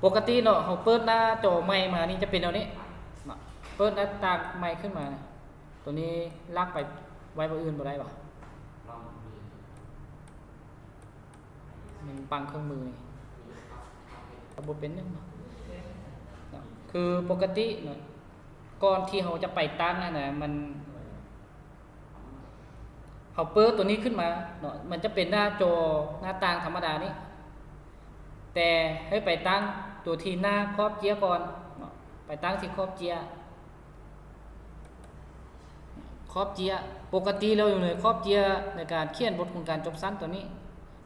ปกติเนาะเขาเปิดหน้าจอไมค์มานี่จะเป็นเอานี้เปิดหน้าต่างไมค์ขึ้นมาตัวนี้ลากไปไว้บนอื่นบ่ได้ป่ะมันปังเครื่องมือนี่ระบบเป็นนึงเนาะคือปกติเนาะก่อนที่เขาจะไปตั้งนะมันเขาเปิดตัวนี้ขึ้นมาเนาะมันจะเป็นหน้าจอหน้าต่างธรรมดานี้แต่ให้ไปตั้งตัวที่หน้าครอบเจียก่อนเนาะไปตั้งที่ครอบเจียครอบเจียปกติเราอยู่ในครอบเจียในการเขียนบทของการจบสั้นตัวนี้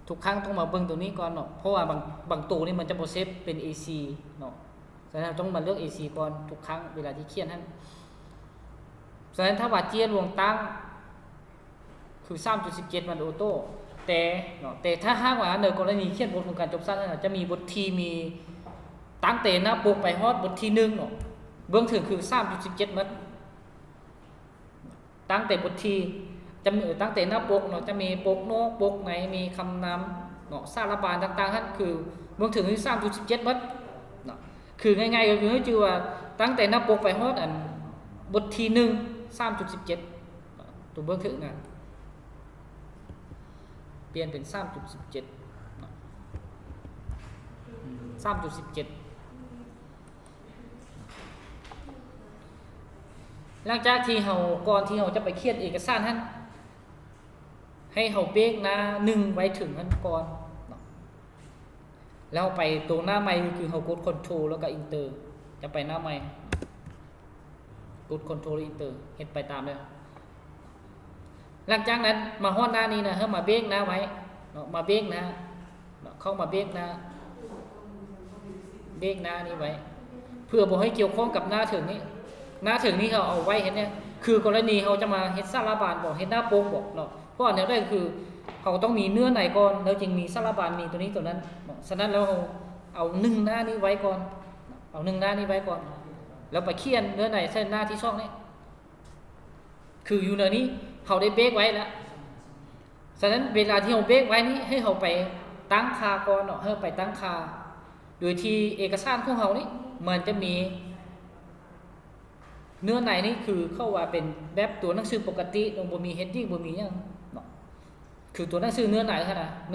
ทุกครั้งต้องมาเบิ่งตัวนี้ก่อนเนาะเพราะว่าบางตัวนี่มันจะโปรเซสเป็น AC เนาะฉะนั้นต้องมาเลือก AC ก่อนทุกครั้งเวลาที่เขียนท่านฉะนั้นถ้าว่าเจียรวงตั้งคือ 3.17 มันออโต้แต่เนาะแต่ถ้าหากว่าในกรณีเขียนบทของการจบสั้นจะมีบทที่มีตั้งแต่หน้าปกไปฮอดบทที่1เนาะเบื้องถึงคือ 3.17 มันตั้งแต่บทที่จะมีตั้งแต่หน้าปกเนาะจะมีปกโน้ปกไหนมีคำนำเนาะสารบานต่างๆท่านคือเบื้องถึงคือ 3.17 มันเนาะคือง่ายๆก็คือให้ชื่อว่าตั้งแต่หน้าปกไปฮอดอันบทที่1 3.17 ตัวเบื้องถึงนะเปลี่ยนเป็น 3.17 3.17 หลังจากที่เราก่อนที่เราจะไปเขียนเอกสารท่านให้เราเบรกหน้า1ไว้ถึงท่านก่อนแล้วไปตัวหน้าไมค์คือเรากด Ctrl แล้วก็ Enter จะไปหน้าไมค์กด Ctrl Enter เฮ็ดไปตามเลยหลังจากนั้นมาฮอดหน้านี้นะให้มาเบรกหน้าไว้เนาะมาเบรกหน้าเข้ามาเบรกหน้านี้ไว้เพื่อบ่ให้เกี่ยวข้องกับหน้าถึงนี้หน้าถึงนี้เขาเอาไว้เห็นเนี่ยคือกรณีเขาจะมาเฮ็ดสารบานบอกเฮ็ดหน้าโป๊กบอกเนาะเพราะอันนี้ได้คือเขาต้องมีเนื้อในก่อนแล้วจึงมีสารบานมีตัวนี้ตัวนั้นฉะนั้นแล้วเอา1หน้านี้ไว้ก่อนเอา1หน้านี้ไว้ก่อนแล้วไปเขียนเนื้อในเส้นหน้าที่ช่องนี้คืออยู่ในนี้เขาได้เบรกไว้แล้วฉะนั้นเวลาที่เราเบรกไว้นี้ให้เขาไปตั้งค่าก่อนเนาะให้ไปตั้งค่าโดยที่เอกสารของเขานี่มันจะมีเนื้อในนี่คือเข้าว่าเป็นแบบตัวหนังสือปกติลงบ่มีเฮดดิ้งบ่มีหยังเนาะคือตัวหนังสือเนื้อในขนาดเ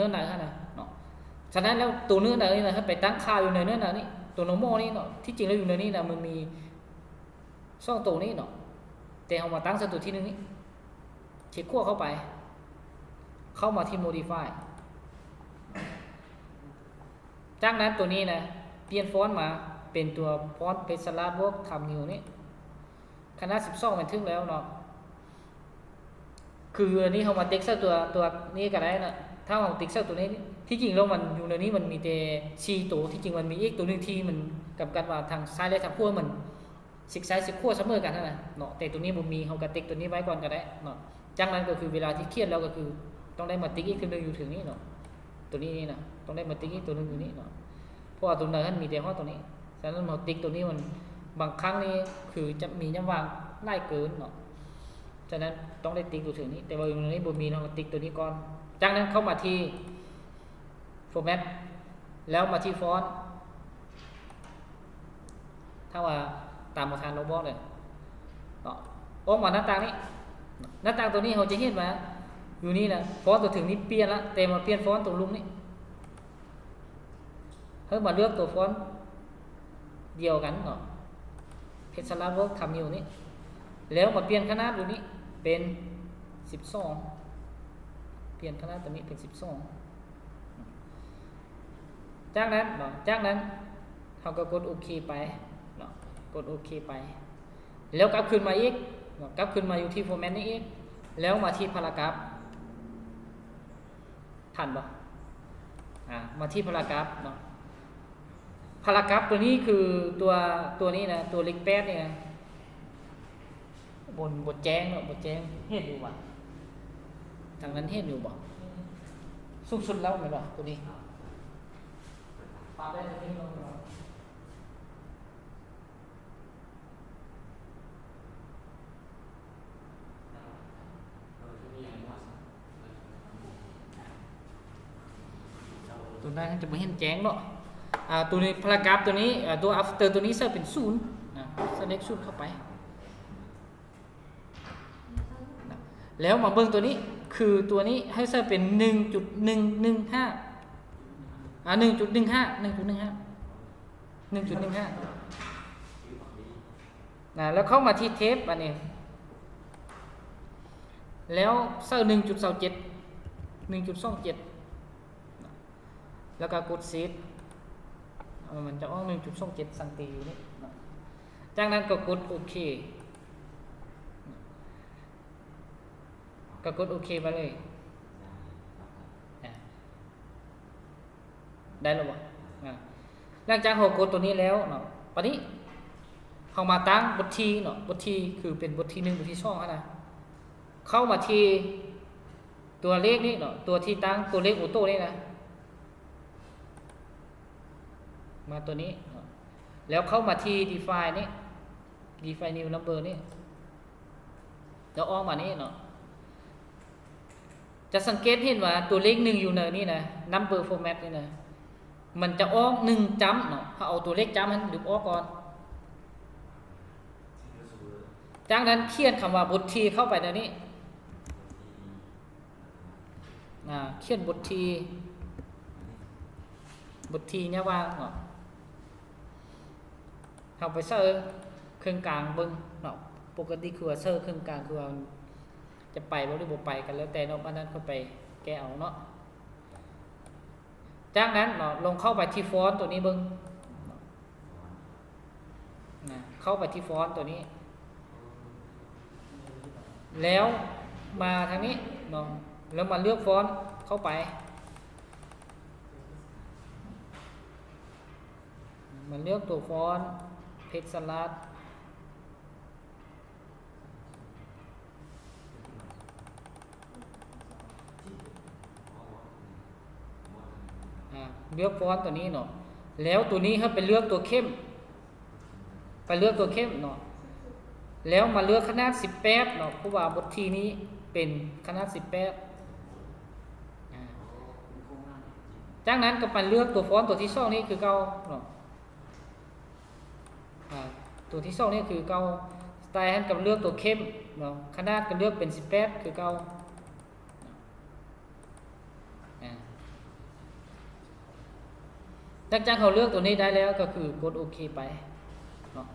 นาะฉะนั้นแล้วตัวเนื้อในนี่นะให้ไปตั้งค่าอยู่ในเนื้อในนี่ตัวโนโมนี่เนาะที่จริงแล้วอยู่ในนี้นะมันมี2ตัวนี้เนาะแต่เอามาตั้งซะตัวที่1นี้เช็คขั้วเข้าไปเข้ามาที่ modify จากนั้นตัวนี้นะเปลี่ยนฟอนต์มาเป็นตัวฟอนต์เพชรลาดเวิร์กทำนิวนี่ขนาด12มันถึงแล้วเนาะคืออันนี้เขามาติ๊กเซอร์ตัวนี้ก็ได้นะถ้าเราติ๊กเซอร์ตัวนี้ที่จริงแล้วมันอยู่ในนี้มันมีแต่4ตัวที่จริงมันมีอีกตัวนึงที่มันกำกับว่าทางซ้ายและทางขวามันซิกซ้ายซิกขวาเสมอกันนั่นน่ะเนาะแต่ตัวนี้บ่มีเขาก็ติ๊กตัวนี้ไว้ก่อนก็ได้เนาะจากนั้นก็คือเวลาที่เขียนแล้วก็คือต้องได้มาติ๊กอีกตัวนึงอยู่ถึงนี้เนาะตัวนี้นี่นะต้องได้มาติ๊กอีกตัวนึงอยู่นี่เนาะเพราะว่าตัวนั้นมีแต่ข้อตัวนี้ฉะนั้นเราติ๊กตัวนี้มันบางครั้งนี่คือจะมีย่ำวางไล่เกินเนาะฉะนั้นต้องได้ติ๊กตัวถึงนี้แต่ว่าอยู่ในนี้บ่มีเราติ๊กตัวนี้ก่อนจากนั้นเข้ามาที่ format แล้วมาที่ฟอนต์ถ้าว่าตามประธานเราบอกเลยเนาะออกมาหน้าต่างนี้หน้าต่างตัวนี้เราจะเห็นว่าอยู่นี่นะฟอนต์ตัวถึงนี้เปลี่ยนละแต่มาเปลี่ยนฟอนต์ตัวลุงนี่เพิ่มมาเลือกตัวฟอนต์เดียวกันเนาะเพชรลาเวิร์กทำอยู่นี่แล้วมาเปลี่ยนขนาดอยู่นี้เป็น12เปลี่ยนขนาดตัวนี้เป็น12จากนั้นเนาะจากนั้นเราก็กดโอเคไปเนาะกดโอเคไปแล้วกลับขึ้นมาอีกเนาะกลับขึ้นมาอยู่ที่ฟอร์แมตนี้อีกแล้วมาที่พารากราฟทันบ่มาที่พารากราฟเนาะพารากราฟตัวนี้คือตัวนี้นะตัวเล็กแป๊ดเนี่ยบทแจ้งเนาะบทแจ้งเห็นอยู่บ่ทางนั้นเห็นอยู่บ่สูงสุดแล้วไหมบ่ตัวนี้ปาได้ที่ลงตัวนั้นจะไม่เห็นแจ้งเนาะ ตัวนี้พารากราฟตัวนี้ตัว after ตัวนี้เซอร์เป็นศูนย์select ศูนย์เข้าไปแล้วมาเบิ่งตัวนี้คือตัวนี้ให้เซอร์เป็น 1.115 แล้วเข้ามาที่เทปอันนี้แล้วเซอร์ 1.27 แล้วก็กดซีดมันจะออก 1.27 สังตีอยู่นี่จากนั้นก็กดโอเคไปเลยได้แล้วบ่หลังจากเรากดตัวนี้แล้วเนาะตอนนี้เรามาตั้งบททีเนาะบททีคือเป็นบทที่1บทที่2นะเข้ามาที่ตัวเลขนี้เนาะตัวที่ตั้งตัวเลขออโต้นี่นะมาตัวนี้แล้วเข้ามาที่ define นี่ define new number นี่แล้วออกมานี่เนาะจะสังเกตเห็นว่าตัวเลข1อยู่ในนี้นะ number format นี่นะมันจะออก1จำเนาะเอาตัวเลขจำมันดึงออกก่อนจากนั้นเขียนคำว่าบททีเข้าไปในนี้เขียนบททีเนี่ยว่าเนาะเอาไปเซอร์เครื่องกลางเบิ่งเนาะปกติคือว่าเซอร์เครื่องกลางคือว่าจะไปบ่หรือบ่ไปกันแล้วแต่เนาะอันนั้นก็ไปแก้เอาเนาะจากนั้นเนาะลงเข้าไปที่ฟอนต์ตัวนี้เบิ่งเข้าไปที่ฟอนต์ตัวนี้แล้วมาทางนี้เนาะแล้วมาเลือกฟอนต์เข้าไปมันเลือกตัวฟอนต์เพจสลัดเลือกฟอนต์ตัวนี้เนาะแล้วตัวนี้ให้ไปเลือกตัวเข้มเนาะแล้วมาเลือกขนาด18เนาะเพราะว่าบททีนี้เป็นขนาด18จากนั้นก็ไปเลือกตัวฟอนต์ตัวที่2นี่คือเก่าเนาะตัวที่2นี่คือเก่าสไตล์ให้กับเลือกตัวเข้มเนาะขนาดก็เลือกเป็น18คือเก่าหลังจากเขาเลือกตัวนี้ได้แล้วก็คือกดโอเคไปเนาะ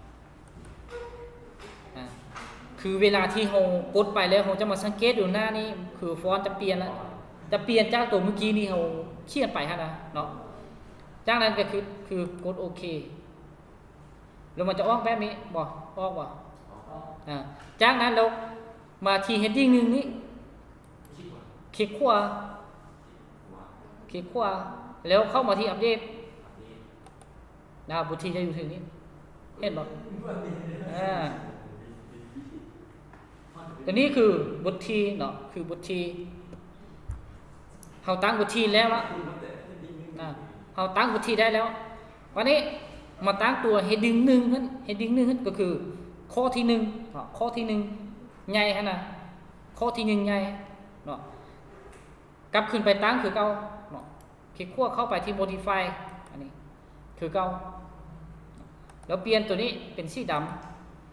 คือเวลาที่เรากดไปแล้วเราจะมาสังเกตอยู่หน้านี้คือฟอนต์จะเปลี่ยนแล้วจะเปลี่ยนจากตัวเมื่อกี้นี่เราเขียนไปฮะนะเนาะจากนั้นก็คือกดโอเคแล้วมันจะออกแบบนี้บ่ออกบ่จากนั้นเรามาที่ heading 1นี้คลิกขวาแล้วเข้ามาที่อัปเดตบทที่จะอยู่ถึงนี้เห็นบ่ตัวนี้คือบทที่เนาะคือบทที่เราตั้งบทที่แล้วเราตั้งบทที่ได้แล้ววันนี้มาตั้งตัว heading 1ขึ้น heading 1ขึ้นก็คือข้อที่1เนาะข้อที่1ใหญ่ฮะนะข้อที่1ใหญ่เนาะกลับขึ้นไปตั้งคือเก่าเนาะคลิกขวาเข้าไปที่ modify อันนี้คือเก่าแล้วเปลี่ยนตัวนี้เป็นสีด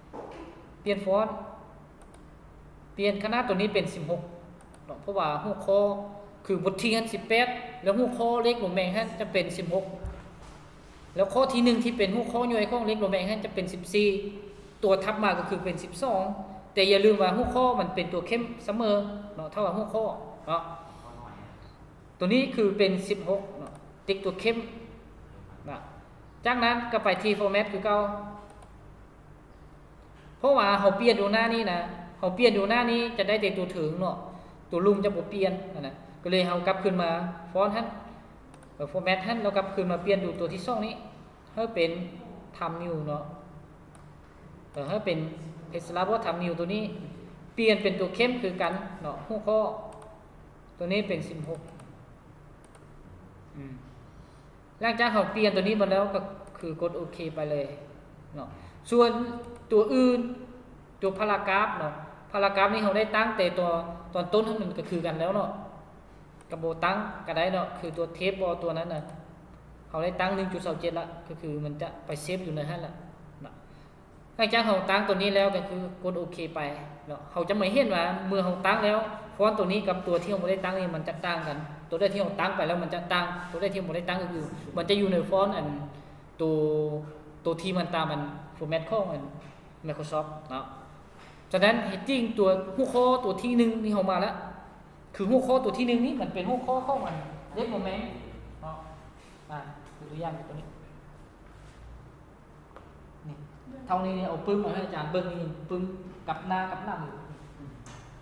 ำเปลี่ยนฟอนต์เปลี่ยนขนาดตัวนี้เป็น16เพราะว่าหัวข้อคือบทที่18แล้วหัวข้อเล็กหลวงแมงฮะจะเป็น16แล้วข้อที่1ที่เป็นหัวข้อย่อยของเล็กหลวงแมงฮะจะเป็น14ตัวทับมาก็คือเป็น12แต่อย่าลืมว่าหัวข้อมันเป็นตัวเข้มเสมอเนาะเท่ากับหัวข้อเนาะตัวนี้คือเป็น16เนาะติ๊กตัวเข้มนะจากนั้นก็ไปที่ format คือเก่าเพราะว่าเราเปลี่ยนดูหน้านี้นะเราเปลี่ยนดูหน้านี้จะได้แต่ตัวถึงเนาะตัวลุมจะบ่เปลี่ยนนะก็เลยเรากลับขึ้นมาฟอนต์ท่านformat ท่านเรากลับขึ้นมาเปลี่ยนดูตัวที่2นี้ให้เป็นทำ new เนาะให้เป็นเพจสลับว่าทำ new ตัวนี้เปลี่ยนเป็นตัวเข้มคือกันเนาะหัวข้อตัวนี้เป็น16หลังจากเราเปลี่ยนตัวนี้มาแล้วก็คือกดโอเคไปเลยเนาะส่วนตัวอื่นตัวพารากราฟเนาะพารากราฟนี่เราได้ตั้งแต่ตัวตอนต้นมันก็คือกันแล้วเนาะกับโบตั้งก็ได้เนาะคือตัวเทปบอตัวนั้นน่ะ เขาได้ตั้ง 1.27 ละก็คือมันจะไปเซฟอยู่ในนั้นละนะหลังจากเขาตั้งตัวนี้แล้วก็คือกดโอเคไปเนาะเขาจะไม่เห็นว่าเมื่อเขาตั้งแล้วฟอนต์ตัวนี้กับตัวที่เขาไม่ได้ตั้งนี่มันจะต่างกันตัวได้ที่เขาตั้งไปแล้วมันจะต่างตัวได้ที่เขาไม่ได้ตั้งก็คือมันจะอยู่ในฟอนต์อันตัวที่มันตามมันฟอร์แมตของมัน Microsoft เนาะฉะนั้น heading ตัวหัวข้อตัวที่1นี่เขามาแล้วคือหัวข้อตัวที่1นี่มันเป็นหัวข้อของมันเล็กโมเมนต์เนาะดูตัวอย่างตัวนี้นี่เท่านี้เนี่ยเอาปึ้งมาให้อาจารย์เบิ้งนี่ปึ้งกับหน้าอยู่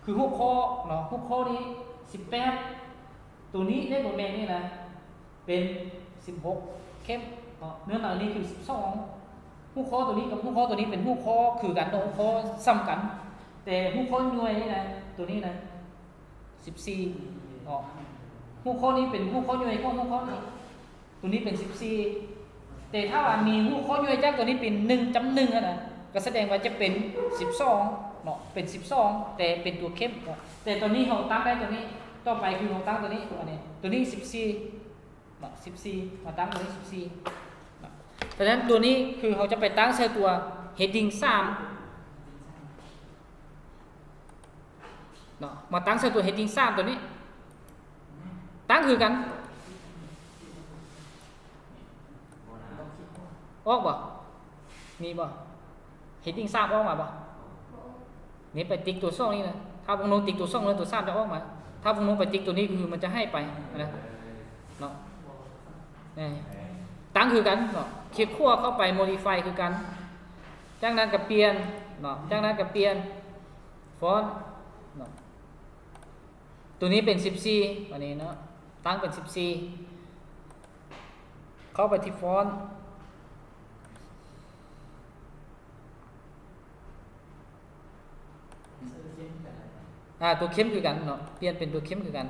คือหัวข้อเนาะหัวข้อนี้18ตัวนี้เล็กโมเมนต์นี่นะเป็น16เข้มเนาะเนื้อหนังนี้คือ12หัวข้อตัวนี้กับหัวข้อตัวนี้เป็นหัวข้อคือกันหัวข้อซ้ำกันแต่หัวข้อหน่วยนี่นะตัวนี้นะ14เนาะหัวข้อนี้เป็นหัวข้อหน่วยของหัวข้อนี้ตัวนี้เป็น14แต่ถ้าว่ามีหัวข้อย่อยจากตัวนี้เป็น 1.1 นะก็แสดงว่าจะเป็น12เนาะเป็น12แต่เป็นตัวเข้มเนาะแต่ตัวนี้เราตั้งได้ตัวนี้ต่อไปคือเราตั้งตัวนี้ตัวนี้14เนาะ14มาตั้งตัวนี้14เนาะเพราะฉะนั้นตัวนี้คือเราจะไปตั้งใส่ตัว heading 3เนาะมาตั้งใส่ตัว heading 3ตัวนี้ตั้งคือกันออกบ่มีบ่ heading 3ออกมาบ่นี่ไปติ๊กตัว2นี่นะถ้าพวกน้องติ๊กตัว2แล้วตัว3จะออกมาถ้าพวกน้องไปติ๊กตัวนี้คือมันจะให้ไปนะเนาะตั้งคือกันเนาะคลิกขั้วเข้าไป modify คือกันจากนั้นก็เปลี่ยนเนาะจากนั้นก็เปลี่ยนฟอนต์เนาะตัวนี้เป็น14อันนี้เนาะตั้งเป็น14เข้าไปที่ฟอนต์ตัวเข้มคือกันเนาะเปลี่ยนเป็นตัวเข้มคือกัน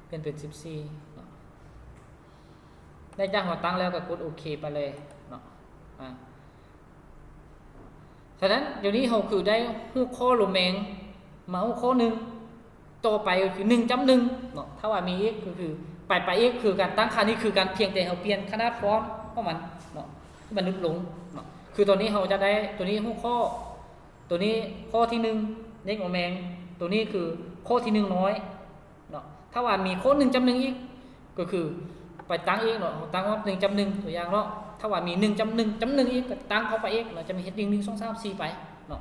เปลี่ยนเป็น14เนาะได้จากหัวตั้งแล้วก็กดโอเคไปเลยเนาะฉะนั้นเดี๋ยวนี้เราคือได้หัวข้อโลแมงมาหัวข้อหนึ่งต่อไปก็คือ 1.1 เนาะถ้าว่ามีอีกก็คือไปอีกคือการตั้งค่านี้คือการเพียงแต่เราเปลี่ยนขนาดฟอนต์ของมันเนาะมันลดลงเนาะคือตัวนี้เราจะได้ตัวนี้หัวข้อตัวนี้ข้อที่1เล็กโมแมงตัวนี้คือข้อที่1น้อยเนาะถ้าว่ามีข้อ 1.1 อีกก็คือไปตั้งอีกเนาะตั้งว่า 1.1 ตัวอย่างเนาะถ้าว่ามี 1.1 อีกก็ตั้งเข้าไปอีกเราจะมี heading 1 2 3 4ไปเนาะ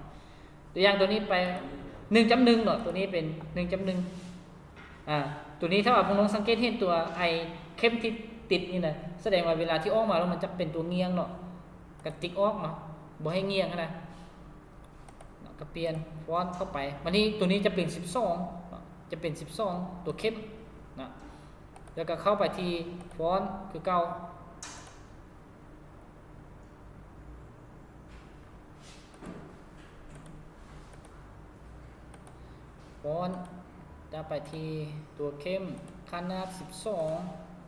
ตัวอย่างตัวนี้ไป 1.1 เนาะตัวนี้เป็น 1.1 ตัวนี้ถ้าว่าพวกน้องสังเกตเห็นตัวไอเข้มที่ติดนี่นะแสดงว่าเวลาที่ออกมาแล้วมันจะเป็นตัวเงียงเนาะกระติกออกเนาะบ่ให้เงียงนะก็เปลี่ยนฟอนต์เข้าไปวันนี้ตัวนี้จะเป็น12จะเป็น12ตัวเข้มนะแล้วก็เข้าไปที่ฟอนต์คือเก่าฟอนต์จะไปที่ตัวเข้มขนาด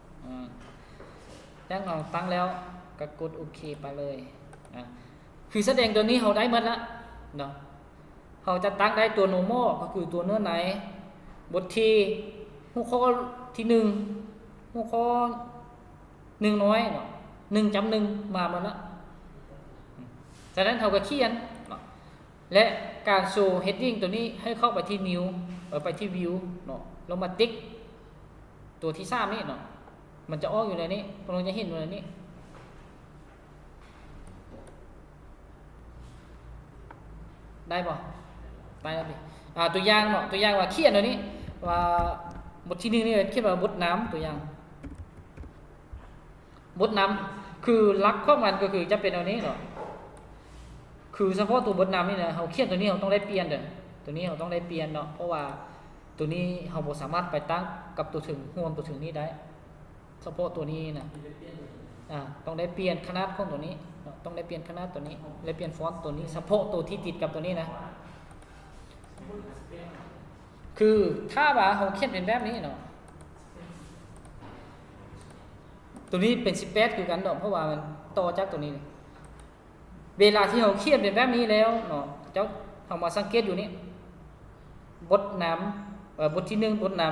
12ตั้งของตั้งแล้วก็กดโอเคไปเลยคือแสดงตัวนี้เราได้หมดละเนาะเราจะตั้งได้ตัว normal ก็คือตัวเนื้อไหนบทที่หัวข้อที่1หัวข้อ1น้อยเนาะ 1.1 มาหมดละจากนั้นเราก็เขียนเนาะและการโชว์ heading ตัวนี้ให้เข้าไปที่ new ไปที่ view เนาะลงมาติ๊กตัวที่3นี่เนาะมันจะออกอยู่ในนี้เราจะเห็นอยู่ในนี้ได้ป่ะได้แล้วดิตัวอย่างเนาะตัวอย่างว่าเขียนตัวนี้ว่าบทที่1นี่เขียนว่าบทน้ำตัวอย่างบทน้ำคือลักของมันก็คือจะเป็นตัวนี้เนาะคือเฉพาะตัวบทน้ำนี่นะเราเขียนตัวนี้เราต้องได้เปลี่ยนเด้อตัวนี้เราต้องได้เปลี่ยนเนาะเพราะว่าตัวนี้เราบ่สามารถไปตั้งกับตัวถึงรวมตัวถึงนี้ได้เฉพาะตัวนี้นะต้องได้เปลี่ยนขนาดของตัวนี้ต้องได้เปลี่ยนขนาดตัวนี้และเปลี่ยนฟอนต์ตัวนี้เฉพาะตัวที่ติดกับตัวนี้นะคือถ้าว่าเราเขียนเป็นแบบนี้เนาะตัวนี้เป็น18คือกันเนาะเพราะว่ามันต่อจากตัวนี้เวลาที่เราเขียนเป็นแบบนี้แล้วเนาะเจ้าเรามาสังเกตอยู่นี่บทน้ำบทที่1บทน้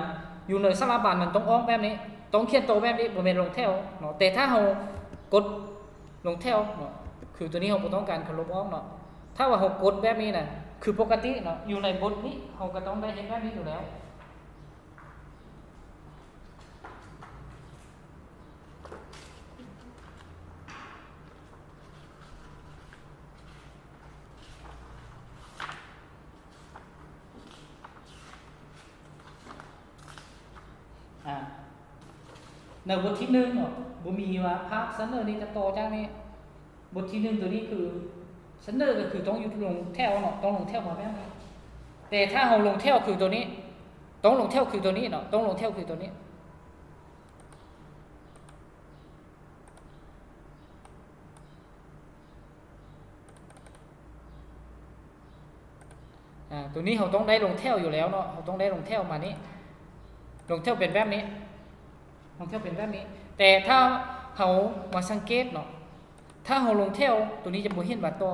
อยู่ในสารบัญมันต้องออกแบบนี้ต้องเขียนโตแบบนี้บ่แม่นลงแถวเนาะแต่ถ้าเฮากดลงแถวเนาะคือตัวนี้เฮาบ่ต้องการลบออกเนาะถ้าว่าเฮากดแบบนี้น่ะคือปกติเนาะอยู่ในบทนี้เฮาก็ต้องได้เห็นแบบนี้อยู่แล้วในบทที่1เนาะบ่มีว่าภาพเสนอนี่จะต่อจากนี้บทที่1ตัวนี้คือเสนอก็คือต้องอยู่ลงแถวเนาะต้องลงแถวมาแบบนี้แต่ถ้าเฮาลงแถวคือตัวนี้ต้องลงแถวคือตัวนี้เนาะต้องลงแถวคือตัวนี้ตัวนี้เราต้องได้ลงแถวอยู่แล้วเนาะเราต้องได้ลงแถวมานี้ลงแถวเป็นแบบนี้ลงแถวเป็นแบบนี้แต่ถ้าเรามาสังเกตเนาะถ้าเราลงแถวตัวนี้จะบ่เห็นว่าต่อ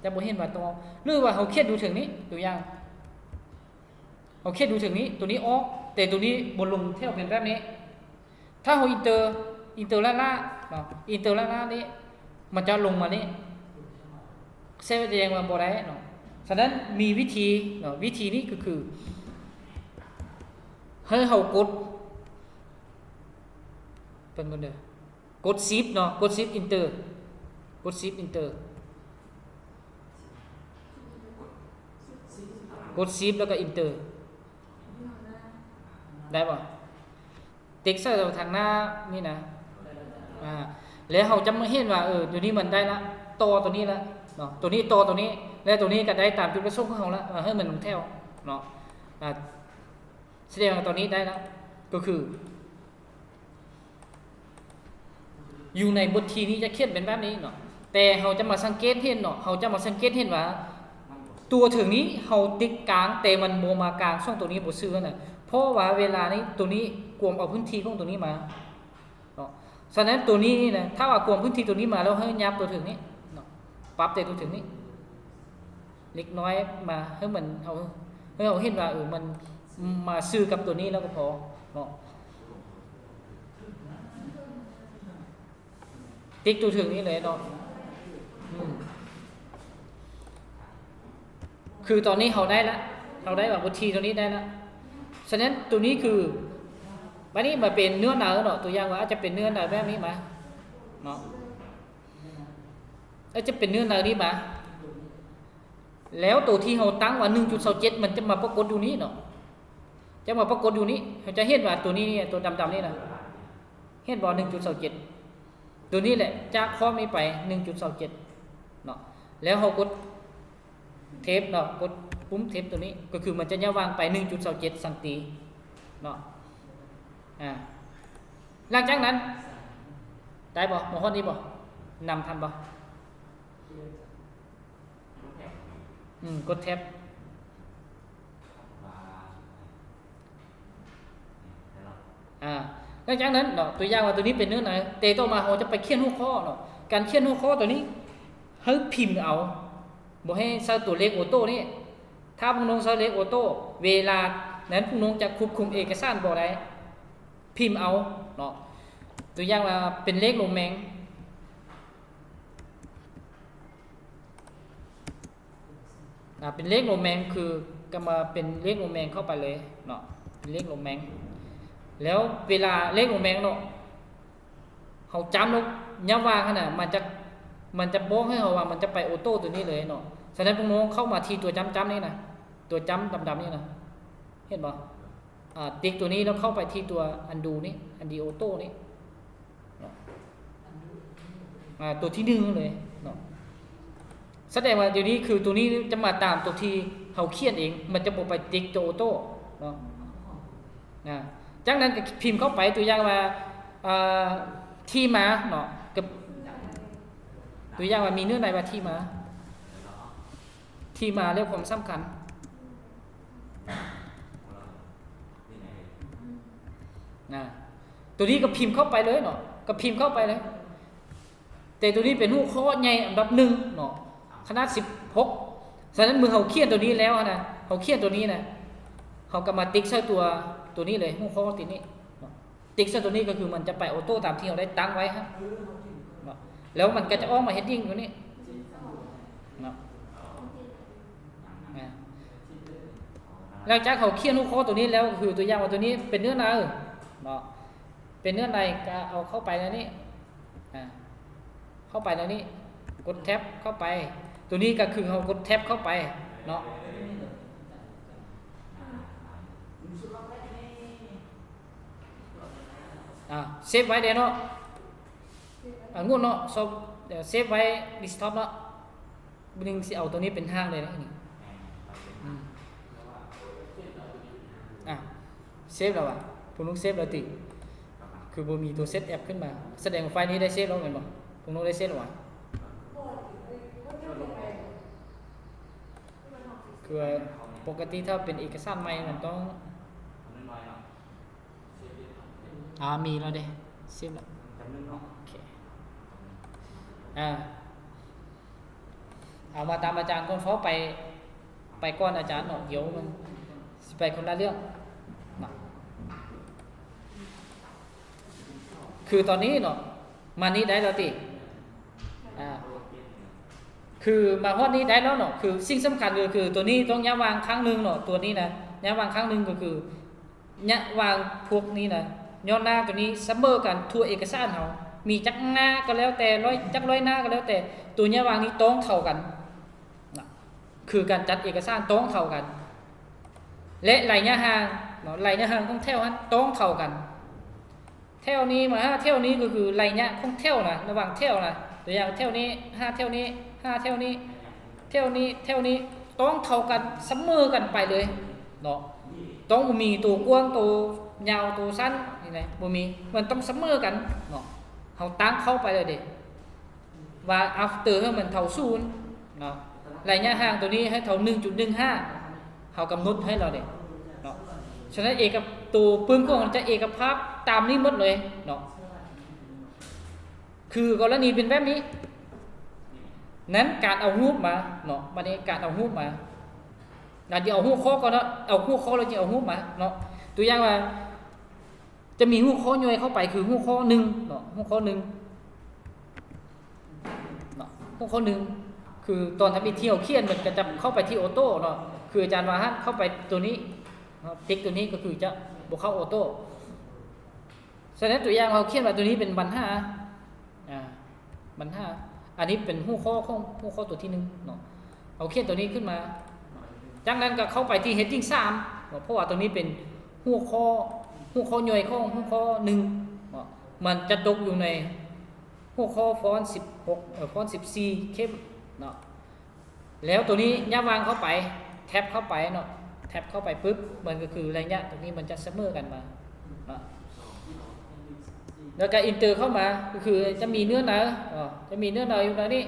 จะบ่เห็นว่าต่อหรือว่าเราเขียนดูถึงนี้ตัวอย่างเราเขียนดูถึงนี้ตัวนี้ออกแต่ตัวนี้บ่ลงแถวเป็นแบบนี้ถ้าเราอินเตอร์ล่าเนาะอินเตอร์ล่านี้มันจะลงมานี้แสดงว่าบ่ได้เนาะฉะนั้นมีวิธีเนาะวิธีนี้ก็คือให้เรากดเป็นกันเด้อกดshiftเนาะกดshift enter กด shift enter กด shift แล้วก็ enter ได้ป่ะติ๊กเซอร์ทางหน้านี่นะแล้วเราจะมาเห็นว่าตัวนี้มันได้ละต่อตัวนี้ละเนาะตัวนี้ต่อตัวนี้และตัวนี้ก็ได้ตามจุดประสงค์ของเราละให้มันลงแถวเนาะแสดงว่าตอนนี้ได้แล้วก็คืออยู่ในบททีนี้จะเขียนเป็นแบบนี้เนาะแต่เราจะมาสังเกตเห็นเนาะเราจะมาสังเกตเห็นว่าตัวถึงนี้เราติ๊กกลางแต่มันโมมากลางช่องตัวนี้บ่ซื้อน่ะเพราะว่าเวลานี้ตัวนี้กวมเอาพื้นที่ของตัวนี้มาเนาะฉะนั้นตัวนี้นะถ้าว่ากวมพื้นที่ตัวนี้มาแล้วให้ยับตัวถึงนี้เนาะปรับแต่ตัวถึงนี้เล็กน้อยมาให้มันเอาให้เราเห็นว่ามันมาซื้อกับตัวนี้แล้วก็พอเนาะติ๊กตัวถึงนี้เลยเนาะคือตอนนี้เราได้ละเราได้แบบบททีตัวนี้ได้ละฉะนั้นตัวนี้คือวันนี้มาเป็นเนื้อหนาเนาะตัวอย่างว่าอาจจะเป็นเนื้อหนาแบบนี้มาเนาะอาจจะเป็นเนื้อหนานี้มาแล้วตัวที่เราตั้งว่า 1.27 มันจะมาปรากฏอยู่นี้เนาะจะมาปรากฏอยู่นี้เราจะเห็นว่าตัวนี้ตัวดำๆนี่นะเห็นบ่ 1.27 ตัวนี้แหละจากข้อนี้ไป 1.27 เนาะแล้วเรากดเทปเนาะกดปุ่มเทปตัวนี้ก็คือมันจะย่าวางไป 1.27 สังตีเนาะหลังจากนั้นได้บ่หมอข้อนี้บ่นำทันบ่กดแท็บหลังจากนั้นเนาะตัวอย่างว่าตัวนี้เป็นเนื้อไหนแต่ต่อมาเราจะไปเขียนหัวข้อเนาะการเขียนหัวข้อตัวนี้ให้พิมพ์เอาบ่ให้ใส่ตัวเลขออโต้นี่ถ้าพวกน้องใส่เลขออโต้เวลานั้นพวกน้องจะควบคุมเอกสารบ่ได้พิมพ์เอาเนาะตัวอย่างว่าเป็นเลขลงแมงเป็นเลขลงแมงคือก็มาเป็นเลขลงแมงเข้าไปเลยเนาะเป็นเลขลงแมงแล้วเวลาเลขลงแมงเนาะเขาจำแล้วย้ำวางขนาดมันจะบอกให้เขาว่ามันจะไปออโต้ตัวนี้เลยเนาะฉะนั้นพวกน้องเข้ามาที่ตัวจำนี่นะตัวจำดำๆนี่นะเห็นป่ะติ๊กตัวนี้แล้วเข้าไปที่ตัวอันดูนี่อันดีออโต้นี่ตัวที่1เลยเนาะแสดงว่าเดี๋ยวนี้คือตัวนี้จะมาตามตัวที่เขาเขียนเองมันจะบอกไปติ๊กตัวออโต้เนาะจากนั้นก็พิมพ์เข้าไปตัวอย่างว่าที่มาเนาะกับตัวอย่างว่ามีเนื้อในว่าที่มาเรียกความสำคัญตัวนี้ก็พิมพ์เข้าไปเลยเนาะก็พิมพ์เข้าไปเลยแต่ตัวนี้เป็นหัวข้อใหญ่อันดับ1เนาะขนาด16ฉะนั้นเมื่อเขาเขียนตัวนี้แล้วนะเขาเขียนตัวนี้นะเขาก็มาติ๊กใส่ตัว ตัวนี้เลยหัวข้อติดนี้ติ๊กซะตัวนี้ก็คือมันจะไปออโต้ตามที่เราได้ตั้งไว้ครับแล้วมันก็จะอ้อมมาเฮดดิ้งตัวนี้หลังจากเขาเขียนหัวข้อตัวนี้แล้วคือตัวอย่างว่าตัวนี้เป็นเนื้อในเนาะเป็นเนื้อในก็เอาเข้าไปแล้วนี่เข้าไปแล้วนี่กดแท็บเข้าไปตัวนี้ก็คือเขากดแท็บเข้าไปเนาะเซฟไว้เดี๋ยวเนาะงุ่นเนาะเดี๋ยวเซฟไว้ดิสท็อปเนาะบึงสิเอาตัวนี้เป็นห้างเลยนะนี่เซฟแล้วอ่ะผมต้องเซฟแล้วติคือบ่มีตัวเซตแอปขึ้นมาแสดงว่าไฟล์นี้ได้เซฟแล้วเหมือนบ่ผมต้องได้เซฟแล้วคือปกติถ้าเป็นเอกสารใหม่มันต้องมีแล้วเด้เซฟแล้วโอเคเอามาตามอาจารย์ก่อนเพราะไปก่อนอาจารย์เนาะเดี๋ยวมันไปคนละเรื่องคือตอนนี้เนาะมานี้ได้แล้วติคือมาฮอดนี้ได้แล้วเนาะคือสิ่งสำคัญก็คือตัวนี้ต้องยับวางครั้งนึงเนาะตัวนี้นะยับวางครั้งนึงก็คือยับวางพวกนี้นะย้อนหน้าตัวนี้เสมอกันทั่วเอกสารเฮามีจักหน้าก็แล้วแต่ร้อยหน้าก็แล้วแต่ตัวยับวางนี้ต้องเท่ากันคือการจัดเอกสารต้องเท่ากันและไหลยะห่างเนาะไหลยะห่างของแถวนั้นต้องเท่ากันแถวนี้มา5แถวนี้ก็คือไหลยะของแถวนะระหว่างแถวนะตัวอย่างแถวนี้5แถวนี้5แถวนี้แถวนี้ต้องเท่ากันเสมอกันไปเลยเนาะต้องบ่มีตัวกว้างตัวยาวตัวสั้นนี่แหละบ่มีมันต้องเสมอกันเนาะเฮาตั้งเข้าไปเลยเด้ว่า after ให้มันเท่า0เนาะระยะห่างตัวนี้ให้เท่า 1.15 เฮากำหนดให้เราเด้เนาะฉะนั้นเอกตัวปืนของมันจะเอกภาพตามนี้หมดเลยเนาะคือกรณีเป็นแบบนี้นั้นการเอารูปมาเนาะบัดนี้การเอารูปมาเดี๋ยวเอาหัวข้อก่อนเนาะเอาหัวข้อแล้วจะเอารูปมาเนาะตัวอย่างว่าจะมีหัวข้อย่อยเข้าไปคือหัวข้อ1เนาะหัวข้อ1เนาะหัวข้อ1คือตอนทำวิธีเอาเขียนมันก็จะเข้าไปที่ออโต้เนาะคืออาจารย์ว่าให้เข้าไปตัวนี้ติ๊กตัวนี้ก็คือจะบ่เข้าออโต้ฉะนั้นตัวอย่างเราเขียนว่าตัวนี้เป็นบรรทัดบรรทัดอันนี้เป็นหัวข้อของหัวข้อตัวที่1เนาะเอาเขียนตัวนี้ขึ้นมาจากนั้นก็เข้าไปที่ heading 3เพราะว่าตัวนี้เป็นหัวข้อย่อยของหัวข้อ1มันจะตกอยู่ในหัวข้อฟอนต์16ฟอนต์14เข้มเนาะแล้วตัวนี้ย่าวางเข้าไปแท็บเข้าไปเนาะแท็บเข้าไปปุ๊บมันก็คือระยะตรงนี้มันจะเสมอกันมาเนาะแล้วก็อินเตอร์เข้ามาก็คือจะมีเนื้อหนาจะมีเนื้อหนาอยู่ในนี้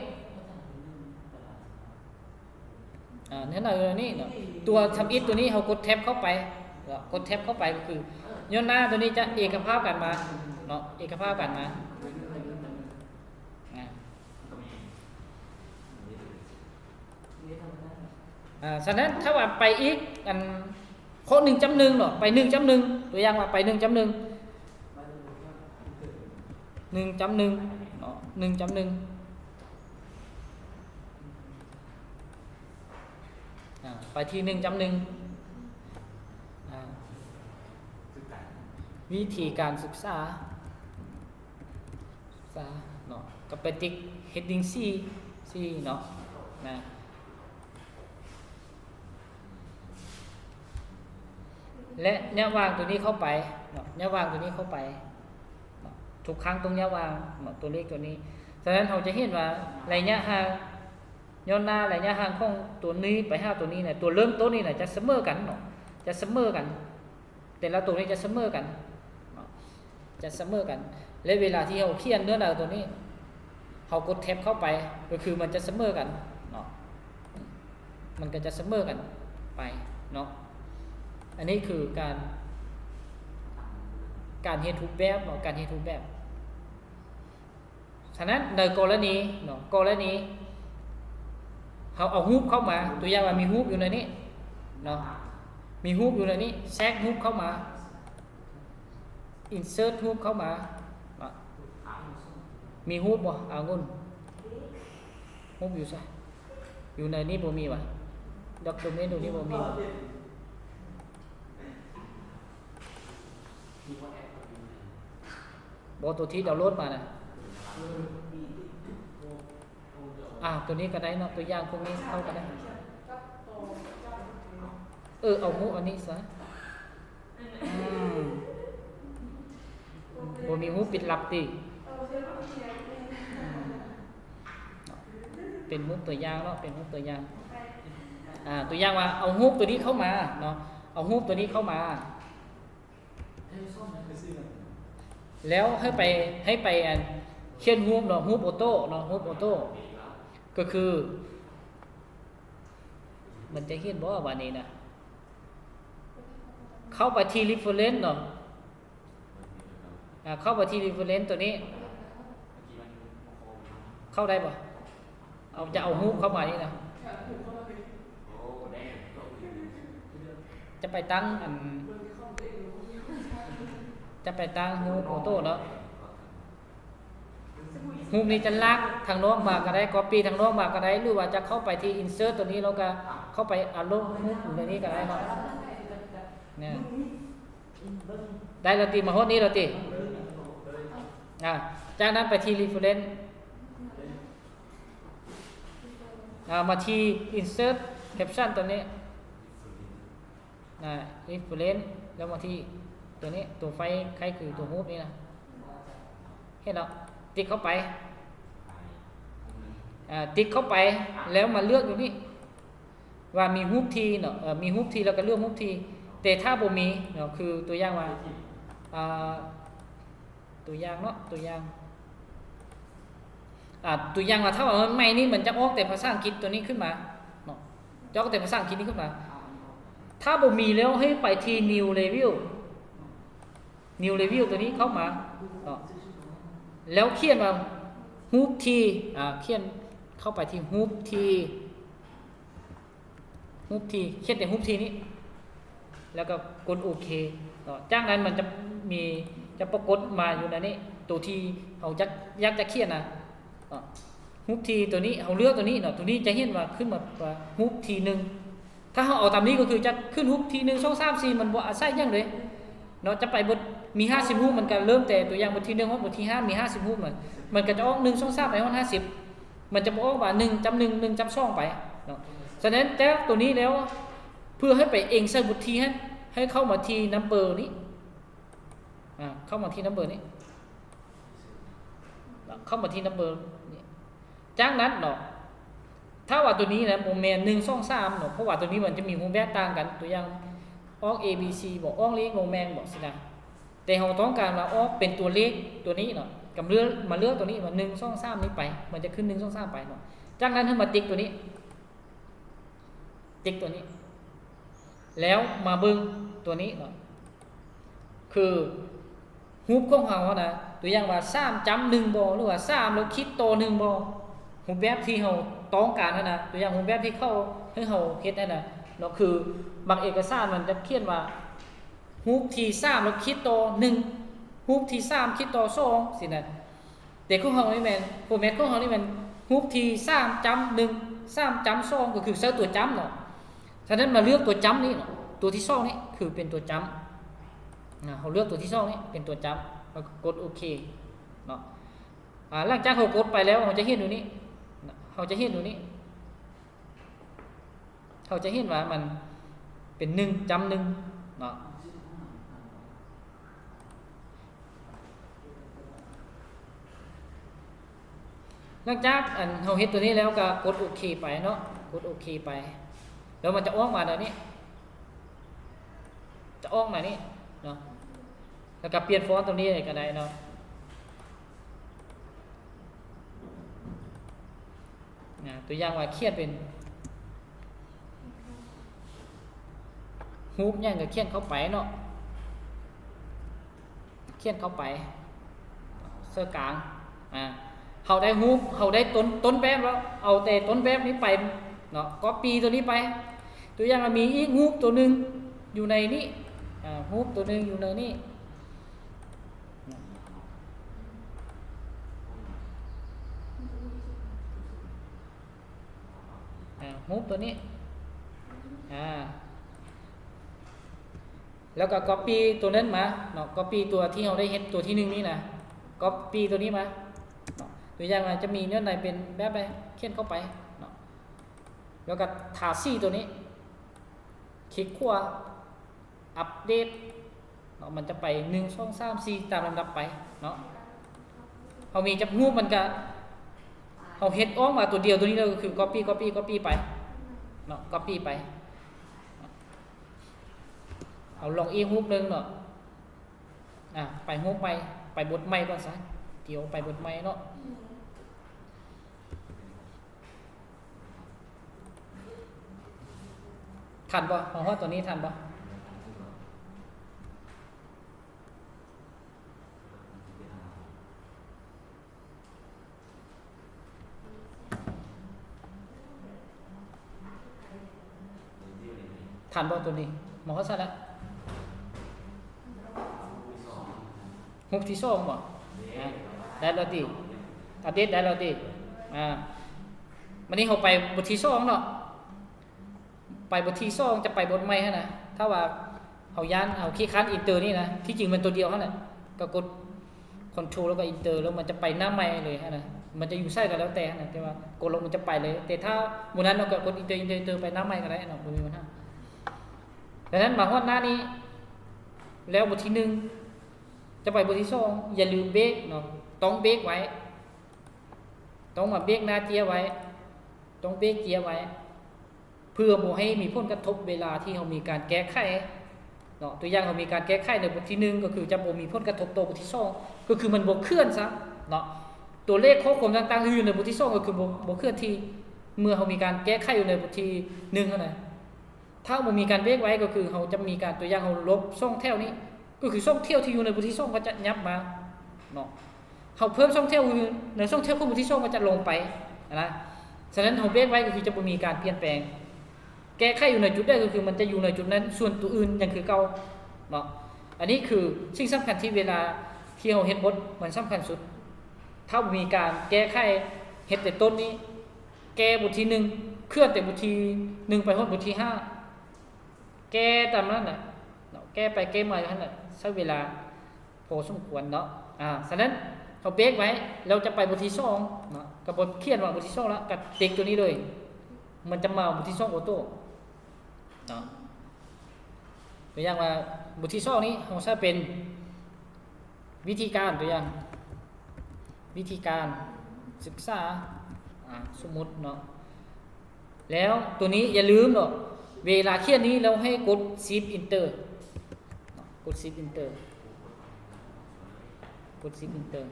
เนื้อหนาอยู่ในนี้เนาะตัวทำอิทตัวนี้เขากดแท็บเข้าไปกดแท็บเข้าไปก็คือย้อนหน้าตัวนี้จะเอกภาพกันมาเนาะเอกภาพกันมาฉะนั้นถ้าว่าไปอีกอันข้อ 1.1 เนาะไป 1.1 ตัวอย่างว่าไป 1.1 1.1 เนาะ 1.1 ไปที่ 1.1 วิธีการศึกษาเนาะก็ไปติ๊ก heading C เนาะนะและแนววางตัวนี้เข้าไปแนววางตัวนี้เข้าไปทุกครั้งตรงแนววางตัวเลขตัวนี้ฉะนั้นเราจะเห็นว่าระยะห่างย้อนหน้าระยะห่างของตัวนี้ไปหาตัวนี้เนี่ยตัวเริ่มต้นนี่เนี่ยจะเสมอกันเนาะจะเสมอกันแต่ละตัวนี้จะเสมอกันจะเสมอกันและเวลาที่เราเขียนเนื้อหาตัวนี้เรากดแท็บเข้าไปก็คือมันจะเสมอกันเนาะมันก็จะเสมอกันไปเนาะอันนี้คือการเฮ็ดรูปแบบเนาะการเฮ็ดรูปแบบฉะนั้นในกรณีเนาะกรณีเขาเอารูปเข้ามาตัวอย่างว่ามีรูปอยู่ในนี้เนาะมีรูปอยู่ในนี้แทรกรูปเข้ามา insert รูปเข้ามามีรูปบ่งุ่นรูปอยู่ซะอยู่ในนี้บ่มีว่ะด็อกคิวเมนต์ตรงนี้บ่มีบ่ตัวที่ดาวน์โหลดมาน่ะตัวนี้ก็ได้เนาะตัวอย่างพวกนี้เข้าก็ได้เอารูปอันนี้ซะบ่มีรูปปิดลับติเป็นรูปตัวอย่างเนาะเป็นรูปตัวอย่างตัวอย่างว่าเอารูปตัวนี้เข้ามาเนาะเอารูปตัวนี้เข้ามาแล้วให้ไปเขียนรูปเนาะรูปออโต้เนาะรูปออโต้ก็คือมันจะเห็นบ่ว่านี้นะเข้าไปที่ reference เนาะเข้าไปที่ reference ตัวนี้เข้าได้ป่ะจะเอารูปเข้ามานี่นะจะไปตั้งรูปออโต้เนาะรูปนี้จะลากทางนอกมาก็ได้ copy ทางนอกมาก็ได้หรือว่าจะเข้าไปที่ insert ตัวนี้แล้วก็เข้าไปลงรูปอยู่ในนี้ก็ได้เนาะเนี่ยได้แล้วตีมาฮอดนี้แล้วตีจากนั้นไปที่ reference มาที่ insert caption ตัวนี้reference แล้วมาที่ตัวนี้ตัวไฟใครคือตัวรูปนี้นะเห็นแล้วติ๊กเข้าไปติ๊กเข้าไปแล้วมาเลือกอยู่นี่ว่ามีรูปทีเนาะมีรูปทีแล้วก็เลือกรูปทีแต่ถ้าบ่มีเนาะคือตัวอย่างว่าตัวอย่างเนาะตัวอย่างว่าถ้าว่ามันไม่นี่มันจะออกแต่ภาษาอังกฤษตัวนี้ขึ้นมาเนาะจะออกแต่ภาษาอังกฤษนี้ขึ้นมาถ้าบ่มีแล้วให้ไปที่ new level ตัวนี้เข้ามาเนาะแล้วเขียนว่ารูปทีเขียนเข้าไปที่รูปทีเขียนแต่รูปทีนี้แล้วก็กดโอเคจากนั้นมันจะปรากฏมาอยู่ในนี้ตัวที่เราอยากจะเขียนรูปทีตัวนี้เราเลือกตัวนี้เนาะตัวนี้จะเห็นว่าขึ้นมาว่ารูปทีนึงถ้าเราเอาตามนี้ก็คือจะขึ้นรูปที1 2 3 4มันบ่อาศัยอย่างเลยเนาะจะไปบทมี50รูปมันก็เริ่มแต่ตัวอย่างบทที่1ฮอดบทที่5มี50รูปมันก็จะออก1 2 3ไปฮอด50มันจะบ่ออกว่า1 1 2ไปเนาะฉะนั้นแต่ตัวนี้แล้วเพื่อให้ไปเองใส่บทที่ให้เข้ามาที่ number นี้เข้ามาที่ number นี้เข้ามาที่ number นี้จากนั้นเนาะถ้าว่าตัวนี้นะโมเมนต์1 2 3เนาะเพราะว่าตัวนี้มันจะมีรูปแบบต่างกันตัวอย่างออก A B C บอกออกเลขลงแมงบอกสินะแต่เราต้องการว่าออกเป็นตัวเลขตัวนี้เนาะกับเลือกตัวนี้มา1 2 3นี้ไปมันจะขึ้น1 2 3ไปเนาะจากนั้นให้มาติ๊กตัวนี้แล้วมาเบิ่งตัวนี้เนาะคือรูปของเรานะตัวอย่างว่า3จำ1บ่หรือว่า3แล้วคิดโต1บ่รูปแบบที่เราต้องการนะตัวอย่างรูปแบบที่เข้าให้เราเฮ็ดนั่นน่ะเนาะคือบางเอกสารมันจะเขียนว่ารูปที่3แล้วคิดโต1รูปที่3คิดโต2สินะแต่ของเรานี่แม่นโฟร์แมตของเรานี่มันรูปที่3จำ1 3จำ2ก็คือใช้ตัวจำเนาะฉะนั้นมาเลือกตัวจำนี่เนาะตัวที่2นี่คือเป็นตัวจำเราเลือกตัวที่2นี่เป็นตัวจำแล้วกดโอเคเนาะหลังจากเรากดไปแล้วเราจะเห็นตรงนี้เราจะเห็นว่ามันเป็น1จำ1เนาะหลังจากเราเห็นตัวนี้แล้วก็กดโอเคไปเนาะกดโอเคไปแล้วมันจะออกมาแบบนี้จะออกมานี่เนาะแล้วก็เปลี่ยนฟอนต์ตรงนี้ก็ได้เนาะตัวอย่างว่าเขียนเป็นรูปอย่างก็เขียนเข้าไปเนาะเขียนเข้าไปเสื้อกลางเขาได้รูปเขาได้ต้นแบบแล้วเอาแต่ต้นแบบนี้ไปเนาะก๊อปปี้ตัวนี้ไปตัวอย่างมีอีกรูปตัวนึงอยู่ในนี้รูปตัวนึงอยู่ในนี้ ฮุบตัวนี้แล้วก็ copy ตัวนั้นมาเนาะ copy ตัวที่เราได้เฮ็ดตัวที่1นี่นะ copy ตัวนี้มาเนาะตัวอย่างว่าจะมีเนื้อในเป็นแบบใดเขียนเข้าไปเนาะแล้วก็ทาซี่ตัวนี้คลิกขวาอัปเดตเนาะมันจะไป1 2 3 4ตามลำดับไปเนาะเฮามีจับรูปมันก็เฮาเฮ็ดออกมาตัวเดียวตัวนี้ก็คือ copy ไปเนาะ copy ไปเอาลองอีกรูปนึงเนาะไปรูปใหม่ไปบทใหม่ก่อนซะเดี๋ยวไปบทใหม่เนาะทันบ่เอาว่าตัวนี้ทันบ่ทันบ่ตัวนี้หมอเขาซะแล้วฮุบที่2บ่ได้แล้วติอัปเดตได้แล้วติวันนี้เราไปบทที่2เนาะไปบทที่2จะไปบทใหม่หั่นน่ะถ้าว่าเอาย่านเอาคีย์คันอินเตอร์นี่นะที่จริงมันตัวเดียวหั่นน่ะก็กดคอนโทรลแล้วก็อินเตอร์แล้วมันจะไปหน้าใหม่เลยหั่นน่ะมันจะอยู่ไสก็แล้วแต่หั่นน่ะแต่ว่ากดลงมันจะไปเลยแต่ถ้าหมู่นั้นเราก็กดอินเตอร์ไปหน้าใหม่ก็ได้เนาะบ่มีปัญหาดังนั้นมาฮอดหน้านี้แล้วบทที่1จะไปบทที่2อย่าลืมเบรกเนาะต้องเบรกไว้ต้องมาเบรกหน้าเกียร์ไว้ต้องเบรกเกียร์ไว้เพื่อบ่ให้มีผลกระทบเวลาที่เรามีการแก้ไขเนาะตัวอย่างเรามีการแก้ไขในบทที่1ก็คือจะบ่มีผลกระทบต่อบทที่2ก็คือมันบ่เคลื่อนซะเนาะตัวเลขข้อความต่างๆที่อยู่ในบทที่2ก็คือบ่เคลื่อนที่เมื่อเรามีการแก้ไขอยู่ในบทที่1เท่านั้นถ้าบ่มีการเบรกไว้ก็คือเราจะมีการตัวอย่างเราลบช่องแถวนี้ก็คือช่องเที่ยวที่อยู่ในบทที่2ก็จะยับมาเนาะเราเพิ่มช่องเที่ยวอยู่ในช่องเที่ยวของบทที่2ก็จะลงไปนะฉะนั้นเราเบรกไว้ก็คือจะบ่มีการเปลี่ยนแปลงแก้ไขอยู่ในจุดใดก็คือมันจะอยู่ในจุดนั้นส่วนตัวอื่นยังคือเก่าเนาะอันนี้คือสิ่งสำคัญที่เวลาที่เราเฮ็ดบทมันสำคัญสุดถ้ามีการแก้ไขเฮ็ดแต่ต้นนี้แก้บทที่1เคลื่อนแต่บทที่1ไปฮอดบทที่5แก้ตามนั้นน่ะเนาะแก้ไปแก้มาอยู่นั่นน่ะใช้เวลาพอสมควรเนาะฉะนั้นเขาเบรกไว้เราจะไปบทที่2เนาะกับบทเขียนว่าบทที่2แล้วก็ติ๊กตัวนี้เลยมันจะมาบทที่2ออโต้เนาะตัวอย่างว่าบทที่2นี้เราใช้เป็นวิธีการตัวอย่างวิธีการศึกษาสมมุติเนาะแล้วตัวนี้อย่าลืมเนาะเวลาเขียนนี้เราให้กด Shift Enter กด Shift Enter กด Shift Enter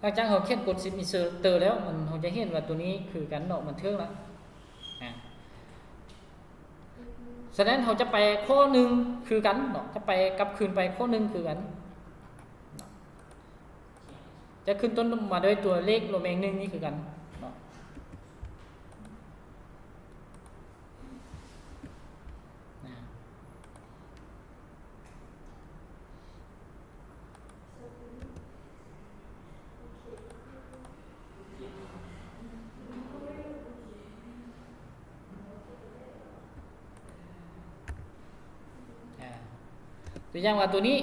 หลังจากเราเขียนกด Shift Enter แล้วมันเราจะเห็นว่าตัวนี้คือกันเนาะมันเทิงแล้วฉะนั้นเราจะไปข้อ1คือกันเนาะจะไปกลับคืนไปข้อ1คือกันจะขึ้นต้นมาด้วยตัวเลขโรแมง1นี่คือกันเนาะตัวอย่างว่าตัวนี้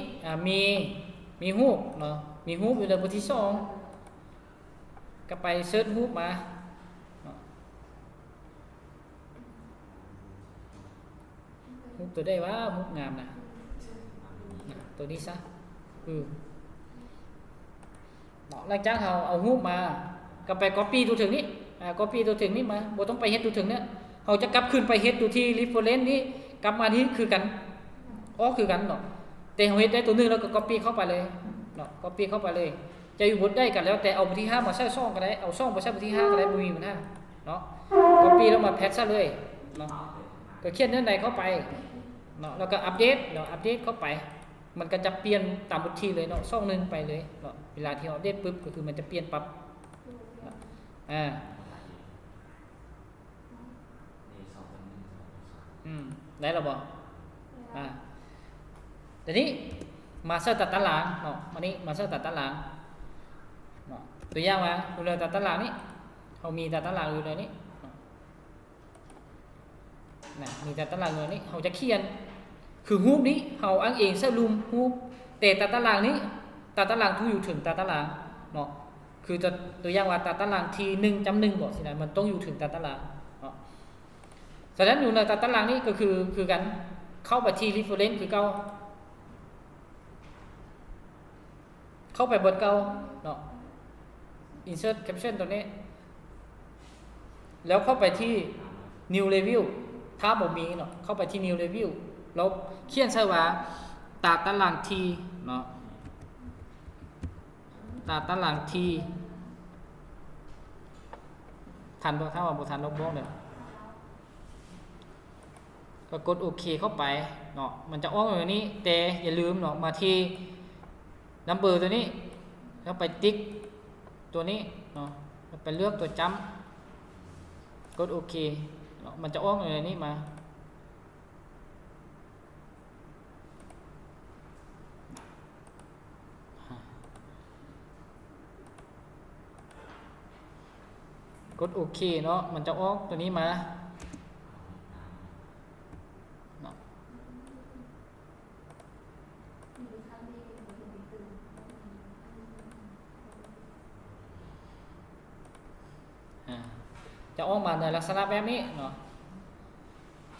มีรูปเนาะมีรูปอยู่ในบทที่2ก็ไปเสิร์ชรูปมารูปตัวได้ว่ารูปงามนะตัวนี้ซะหลังจากเราเอารูปมาก็ไป copy ตัวถึงนี้copy ตัวถึงนี้มาบ่ต้องไปเฮ็ดตัวถึงเนี้ยเราจะกลับขึ้นไปเฮ็ดตัวที่ reference นี้กลับมาที่คือกันคือกันเนาะแต่เราเฮ็ดได้ตัวนึงแล้วก็ copy เข้าไปเลยเนาะ copy เข้าไปเลยจะอยู่บทได้กันแล้วแต่เอาบทที่5มาใส่ช่องก็ได้เอาช่องมาใส่บทที่5ก็ได้บ่มีปัญหาเนาะ copy แล้วมาแพทซะเลยเนาะก็เขียนเนื้อในเข้าไปเนาะแล้วก็อัปเดตเนาะอัปเดตเข้าไปมันก็จะเปลี่ยนตามบทที่เลยเนาะช่องนึงไปเลยเนาะเวลาที่เราอัปเดตปึ๊บก็คือมันจะเปลี่ยนปั๊บได้แล้วบ่ แต่นี้มาสเตอร์ตัดตารางเนาะอันนี้มาสเตอร์ตัดตารางเนาะตัวอย่างว่าอยู่ในตัดตารางนี้เขามีตัดตารางอยู่ในนี้นะมีตัดตารางอยู่ในนี้เขาจะเขียนคือรูปนี้เขาอ้างเองเส้นรูมรูปแต่ตัดตารางนี้ตัดตารางทุกอยู่ถึงตัดตารางเนาะคือตัวอย่างว่าตัดตารางที1.1บอกสินะมันต้องอยู่ถึงตัดตารางเนาะฉะนั้นอยู่ในตัดตารางนี้ก็คือกันเข้าไปที่ reference คือเก่าเข้าไปบนเก่าเนาะ insert caption ตัวนี้แล้วเข้าไปที่ new review ถ้าบ่มีเนาะเข้าไปที่ new review แล้วเขียนใส่ว่าตัดตารางทีเนาะตัดตารางทีทันบ่ถ้าว่าบ่ทันลบบอกเด้อก็กดโอเคเข้าไปเนาะมันจะออกแบบนี้แต่อย่าลืมเนาะมาที่ number ตัวนี้แล้วไปติ๊กตัวนี้เนาะแล้วไปเลือกตัวจำกดโอเคเนาะมันจะออกแบบนี้มากดโอเคเนาะมันจะออกตัวนี้มาเนาะจะออกมาในลักษณะแบบนี้เนาะ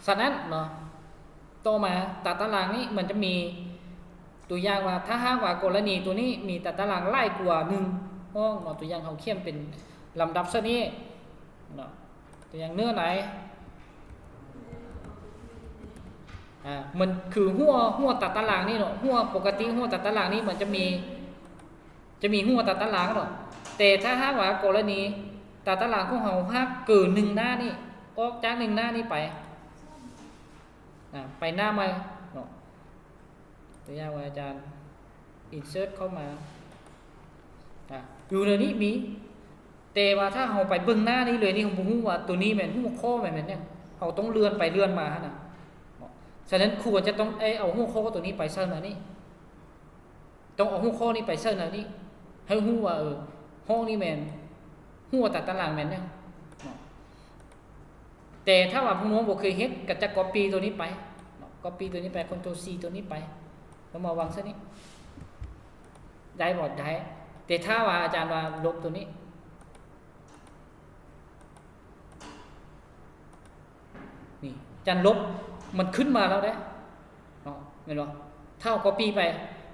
ฉะนั้นเนาะต่อมาตัดตารางนี้มันจะมีตัวอย่างว่าถ้าหากว่ากรณีตัวนี้มีตัดตารางไล่กว่า1ห้องเนาะตัวอย่างเขาเขียนเป็นลำดับเช่นนี้เนาะตัวอย่างเนื้อไหนมันคือหัวตัดตารางนี่เนาะหัวปกติหัวตัดตารางนี้มันจะมีหัวตัดตารางเนาะแต่ถ้าหากว่ากรณีตัดตารางของเราหากเกิน1หน้านี่ออกจาก1หน้านี่ไปไปหน้าใหม่เนาะตัวอย่างว่าอาจารย์ insert เข้ามาอยู่ในนี้มีแต่ว่าถ้าเราไปเบิ่งหน้านี้เลยนี่ผมรู้ว่าตัวนี้แม่นหัวข้อแม่นเนี่ยเราต้องเลื่อนไปเลื่อนมานะฉะนั้นครูจะต้องเอาหัวข้อตัวนี้ไปเสิร์ชนะนี่ต้องเอาหัวข้อนี้ไปเสิร์ชนะนี่ให้รู้ว่าห้องนี้แม่นหัวตัดตารางแม่นเนี่ยแต่ถ้าว่าผู้น้องบ่เคยเฮ็ดก็จะ copy ตัวนี้ไป copy ตัวนี้ไป Ctrl C ตัวนี้ไปแล้วมาวางซะนี่ได้บ่ได้แต่ถ้าว่าอาจารย์ว่าลบตัวนี้นี่จันลบมันขึ้นมาแล้วได้เนาะเห็นบ่ถ้าเอา copy ไป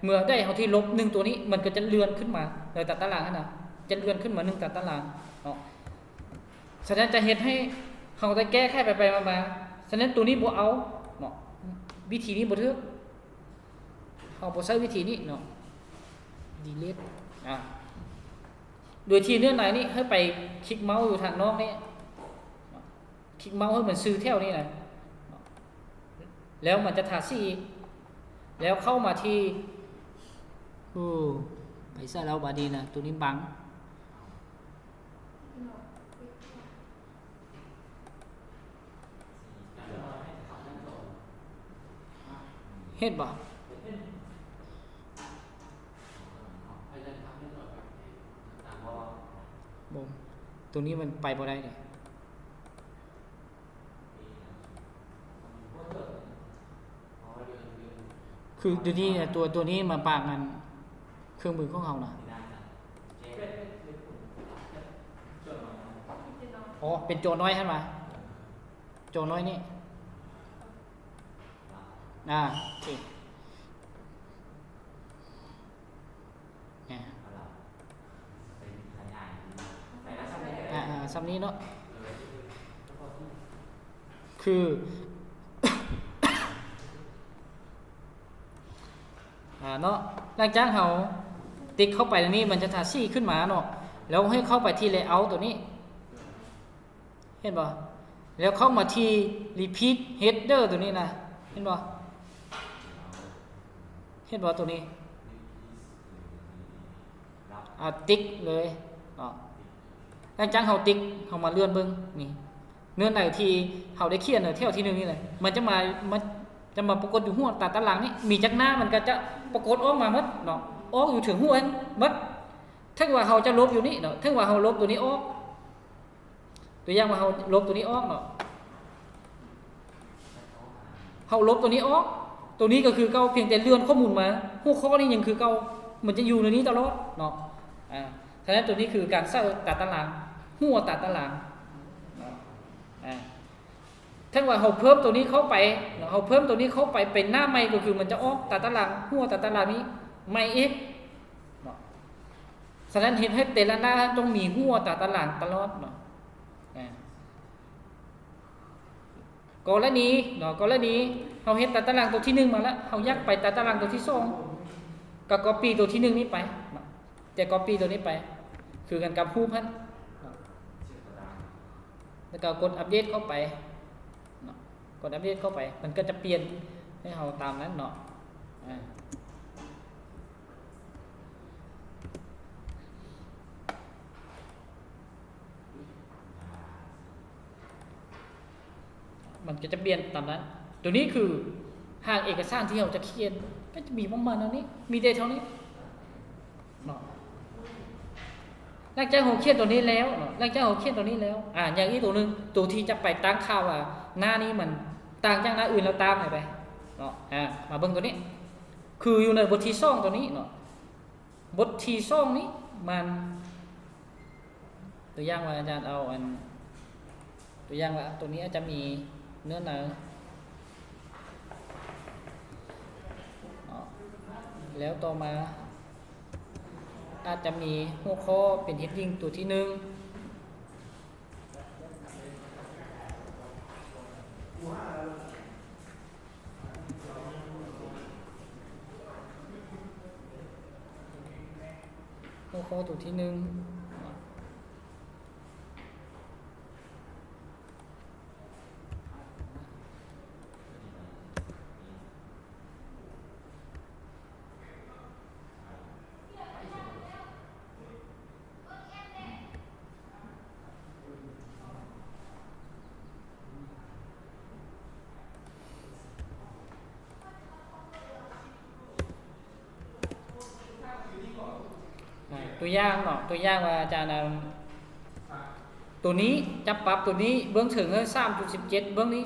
เมื่อได้เอาที่ลบ1ตัวนี้มันก็จะเลื่อนขึ้นมาในตัดตารางนั่นน่ะจะเลื่อนขึ้นมา1ตัดตารางเนาะฉะนั้นจะเฮ็ดให้เฮาได้แก้ไขไปมาฉะนั้นตัวนี้บ่เอาเนาะวิธีนี้บ่ถูกเฮาบ่ใช้วิธีนี้เนาะ delete โดยที่เนื้อไหนนี่ให้ไปคลิกเมาส์อยู่ทางนอกนี่คลิกเมาส์ให้เหมือนซื้อแถวนี้นะแล้วมันจะทาสีแล้วเข้ามาที่ไปซะแล้วบาดีนะตัวนี้บังเห็นบ่ตัวนี้มันไปบ่ได้เลยคือเดี๋ยวนี้ตัวนี้มาปากมันเครื่องมือของเรานะอ๋อเป็นโจน้อยใช่ไหมโจน้อยนี่โอเคซ้ำนี้เนาะคือ เนาะหลังจากเราติ๊กเข้าไปตรงนี้มันจะทาสีขึ้นมาเนาะแล้วให้เข้าไปที่ layout ตัวนี้เห็นป่ะแล้วเข้ามาที่ repeat header ตัวนี้นะเห็นป่ะตัวนี้ติ๊กเลยเนาะหลังจากเราติ๊กเรามาเลื่อนเบิ่งนี่เนื้อไหนที่เราได้เขียนเท่าที่1นี่แหละมันจะมา จะมาปรากฏอยู่หัวตารางนี่มีจักหน้ามันก็จะปรากฏออกมาหมดเนาะออกอยู่ถึงหัวนั้นหมดถ้าว่าเราจะลบอยู่นี่เนาะถ้าว่าเราลบตัวนี้ออกตัวอย่างว่าเราลบตัวนี้ออกเนาะเราลบตัวนี้ออกตัวนี้ก็คือเก่าเพียงแต่เลื่อนข้อมูลมาหัวข้อนี้ยังคือเก่ามันจะอยู่ในนี้ตลอดเนาะฉะนั้นตัวนี้คือการสร้างตารางหัวตารางถ้าว่าเราเพิ่มตัวนี้เข้าไปเราเพิ่มตัวนี้เข้าไปเป็นหน้าใหม่ก็คือมันจะออกตารางหัวตารางนี้ใหม่เองฉะนั้นเห็นให้แต่ละหน้าต้องมีหัวตารางตลอดเนาะกรณีเราเห็นตารางตัวที่1มาแล้วเรายักไปตารางตัวที่2ก็ copy ตัวที่1นี้ไปแต่ copy ตัวนี้ไปคือกันกับผู้พันแล้วก็กดอัปเดตเข้าไปกดอัปเดตเข้าไปมันก็จะเปลี่ยนให้เราตามนั้นเนาะมันก็จะเปลี่ยนตามนั้นตัวนี้คือหากเอกสารที่เราจะเขียนก็จะมีประมาณนี้มีเดทเท่านี้เนาะหลังจากเราเขียนตัวนี้แล้วอย่างอีกตัวนึงตัวที่จะไปตั้งค่าว่าหน้านี้มันต่างจากหน้าอื่นเราตามไปเนาะมาเบิ่งตัวนี้คืออยู่ในบทที่2ตัวนี้เนาะบทที่2นี้มันตัวอย่างว่าอาจารย์เอาอันตัวอย่างว่าตัวนี้อาจจะมีเนื้อหนังแล้วต่อมาอาจจะมีหัวข้อเป็น heading ตัวที่1หัวข้อตัวที่1ตัวอย่างเนาะตัวอย่างว่าอาจารย์ตัวนี้จะปรับตัวนี้เบื้องถึง 3.17 เบื้องนี้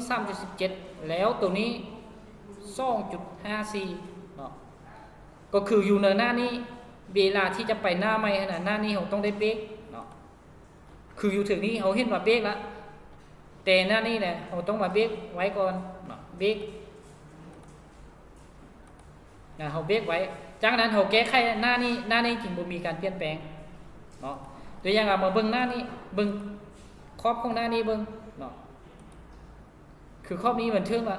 3.17 แล้วตัวนี้ 2.54 เนาะก็คืออยู่ในหน้านี้เวลาที่จะไปหน้าใหม่ขนาดหน้านี้เราต้องได้เป๊กเนาะคืออยู่ถึงนี้เราเห็นว่าเป๊กแล้วแต่หน้านี้เนี่ยเราต้องมาเป๊กไว้ก่อนเนาะเป๊กเราเป๊กไว้จากนั้นเราแก้ไขหน้านี้จริงบ่มีการเปลี่ยนแปลงเนาะตัวอย่างมาเบิ่งหน้านี้เบิ่งครอบของหน้านี้เบิ่งเนาะคือครอบนี้มันเทื่องละ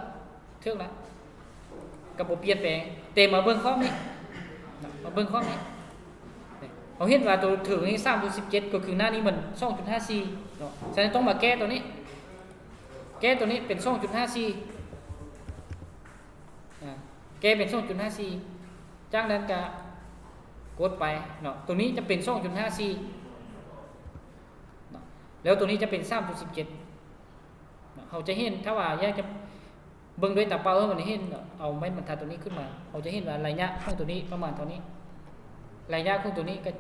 ก็บ่เปลี่ยนแปลงแต่มาเบิ่งครอบนี้มาเบิ่งครอบนี้เราเห็นว่าตัวถึงนี้ 3.17 ก็คือหน้านี้มัน 2.54 เนาะฉะนั้นต้องมาแก้ตัวนี้เป็น 2.54 แก้เป็น 2.54 จากนั้นก็กดไปเนาะตัวนี้จะเป็น 2.54 เนาะแล้วตัวนี้จะเป็น 3.17 เขาจะเห็นถ้าว่าแยกจะเบิ่งด้วยตาเปล่ามันเห็นเอาไม้บรรทัดตัวนี้ขึ้นมาเขาจะเห็นว่าระยะของตัวนี้ประมาณเท่านี้ระยะของตัวนี้ก็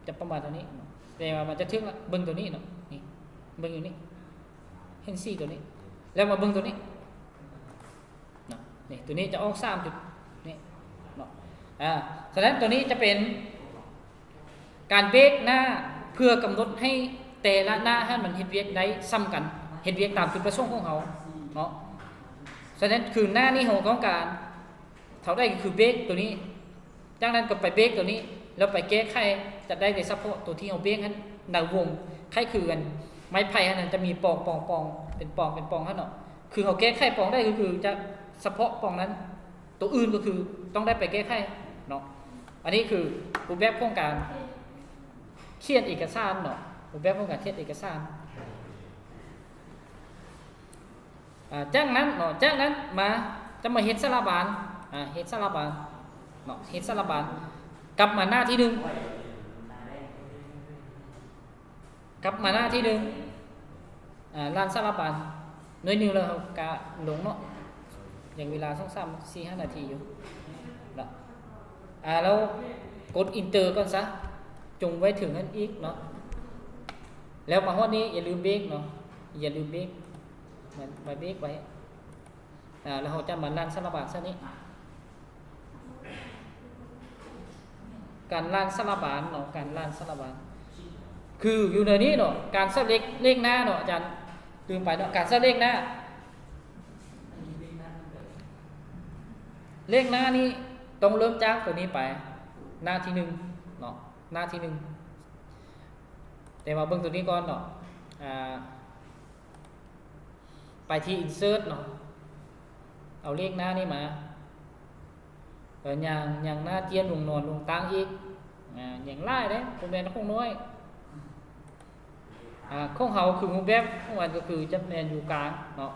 จะประมาณเท่านี้แต่ว่ามันจะถึงเบิ่งตัวนี้เนาะนี่เบิ่งอยู่นี่เห็น4ตัวนี้แล้วมาเบิ่งตัวนี้เนาะนี่ตัวนี้จะออก3จุดนี่เนาะฉะนั้นตัวนี้จะเป็นการเบรกหน้าเพื่อกำหนดให้แต่ละหน้าให้มันเฮ็ดเวียกได้ซ้ำกันเฮ็ดเวียกตามจุดประสงค์ของเขาเนาะฉะนั้นคือหน้านี้เราต้องการเท่าได้คือเบรกตัวนี้จากนั้นก็ไปเบรกตัวนี้แล้วไปแก้ไขจะได้ในเฉพาะตัวที่เราเบรกนั้นในวงไขคือกันไม้ไผ่นั้นจะมีปองเป็นปองเท่านั้นคือเราแก้ไขปองได้ก็คือจะเฉพาะปองนั้นตัวอื่นก็คือต้องได้ไปแก้ไขเนาะอันนี้คือรูปแบบของการเขียนเอกสารเนาะรูปแบบของการเขียนเอกสารจากนั้นเนาะจากนั้นมาจะมาเฮ็ดสารบานเฮ็ดสารบานเนาะเฮ็ดสารบานกลับมาหน้าที่1ลานสารบานหน่วยนึงแล้วกะหลงเนาะ ยังเวลา2 3 4 5นาทีอยู่เนาะแล้วกดอินเตอร์ก่อนซะจงไว้ถึงนั้นอีกเนาะแล้วมาฮอดนี้อย่าลืมเบรกเนาะอย่าลืมเบรกมาเบรกไว้แล้วเราจะมาลั่นสลับบานซะนี้การลั่นสลับบานเนาะการลั่นสลับบานคืออยู่ในนี้เนาะการสลับเลขหน้าเนาะอาจารย์ลืมไปเนาะการสลับเลขหน้านี่ต้องเริ่มจากตัวนี้ไปหน้าที่1เนาะหน้าที่1แต่มาเบิ่งตัวนี้ก่อนเนาะไปที่ insert เนาะเอาเลขหน้านี่มาอย่างหน้าเจียนลงนอนลงตังอีกอย่างไล่đấyผมแม่นkhôngน้อยkhông hầuคือมุมแบบของมันก็คือจับแนนอยู่กลางเนาะ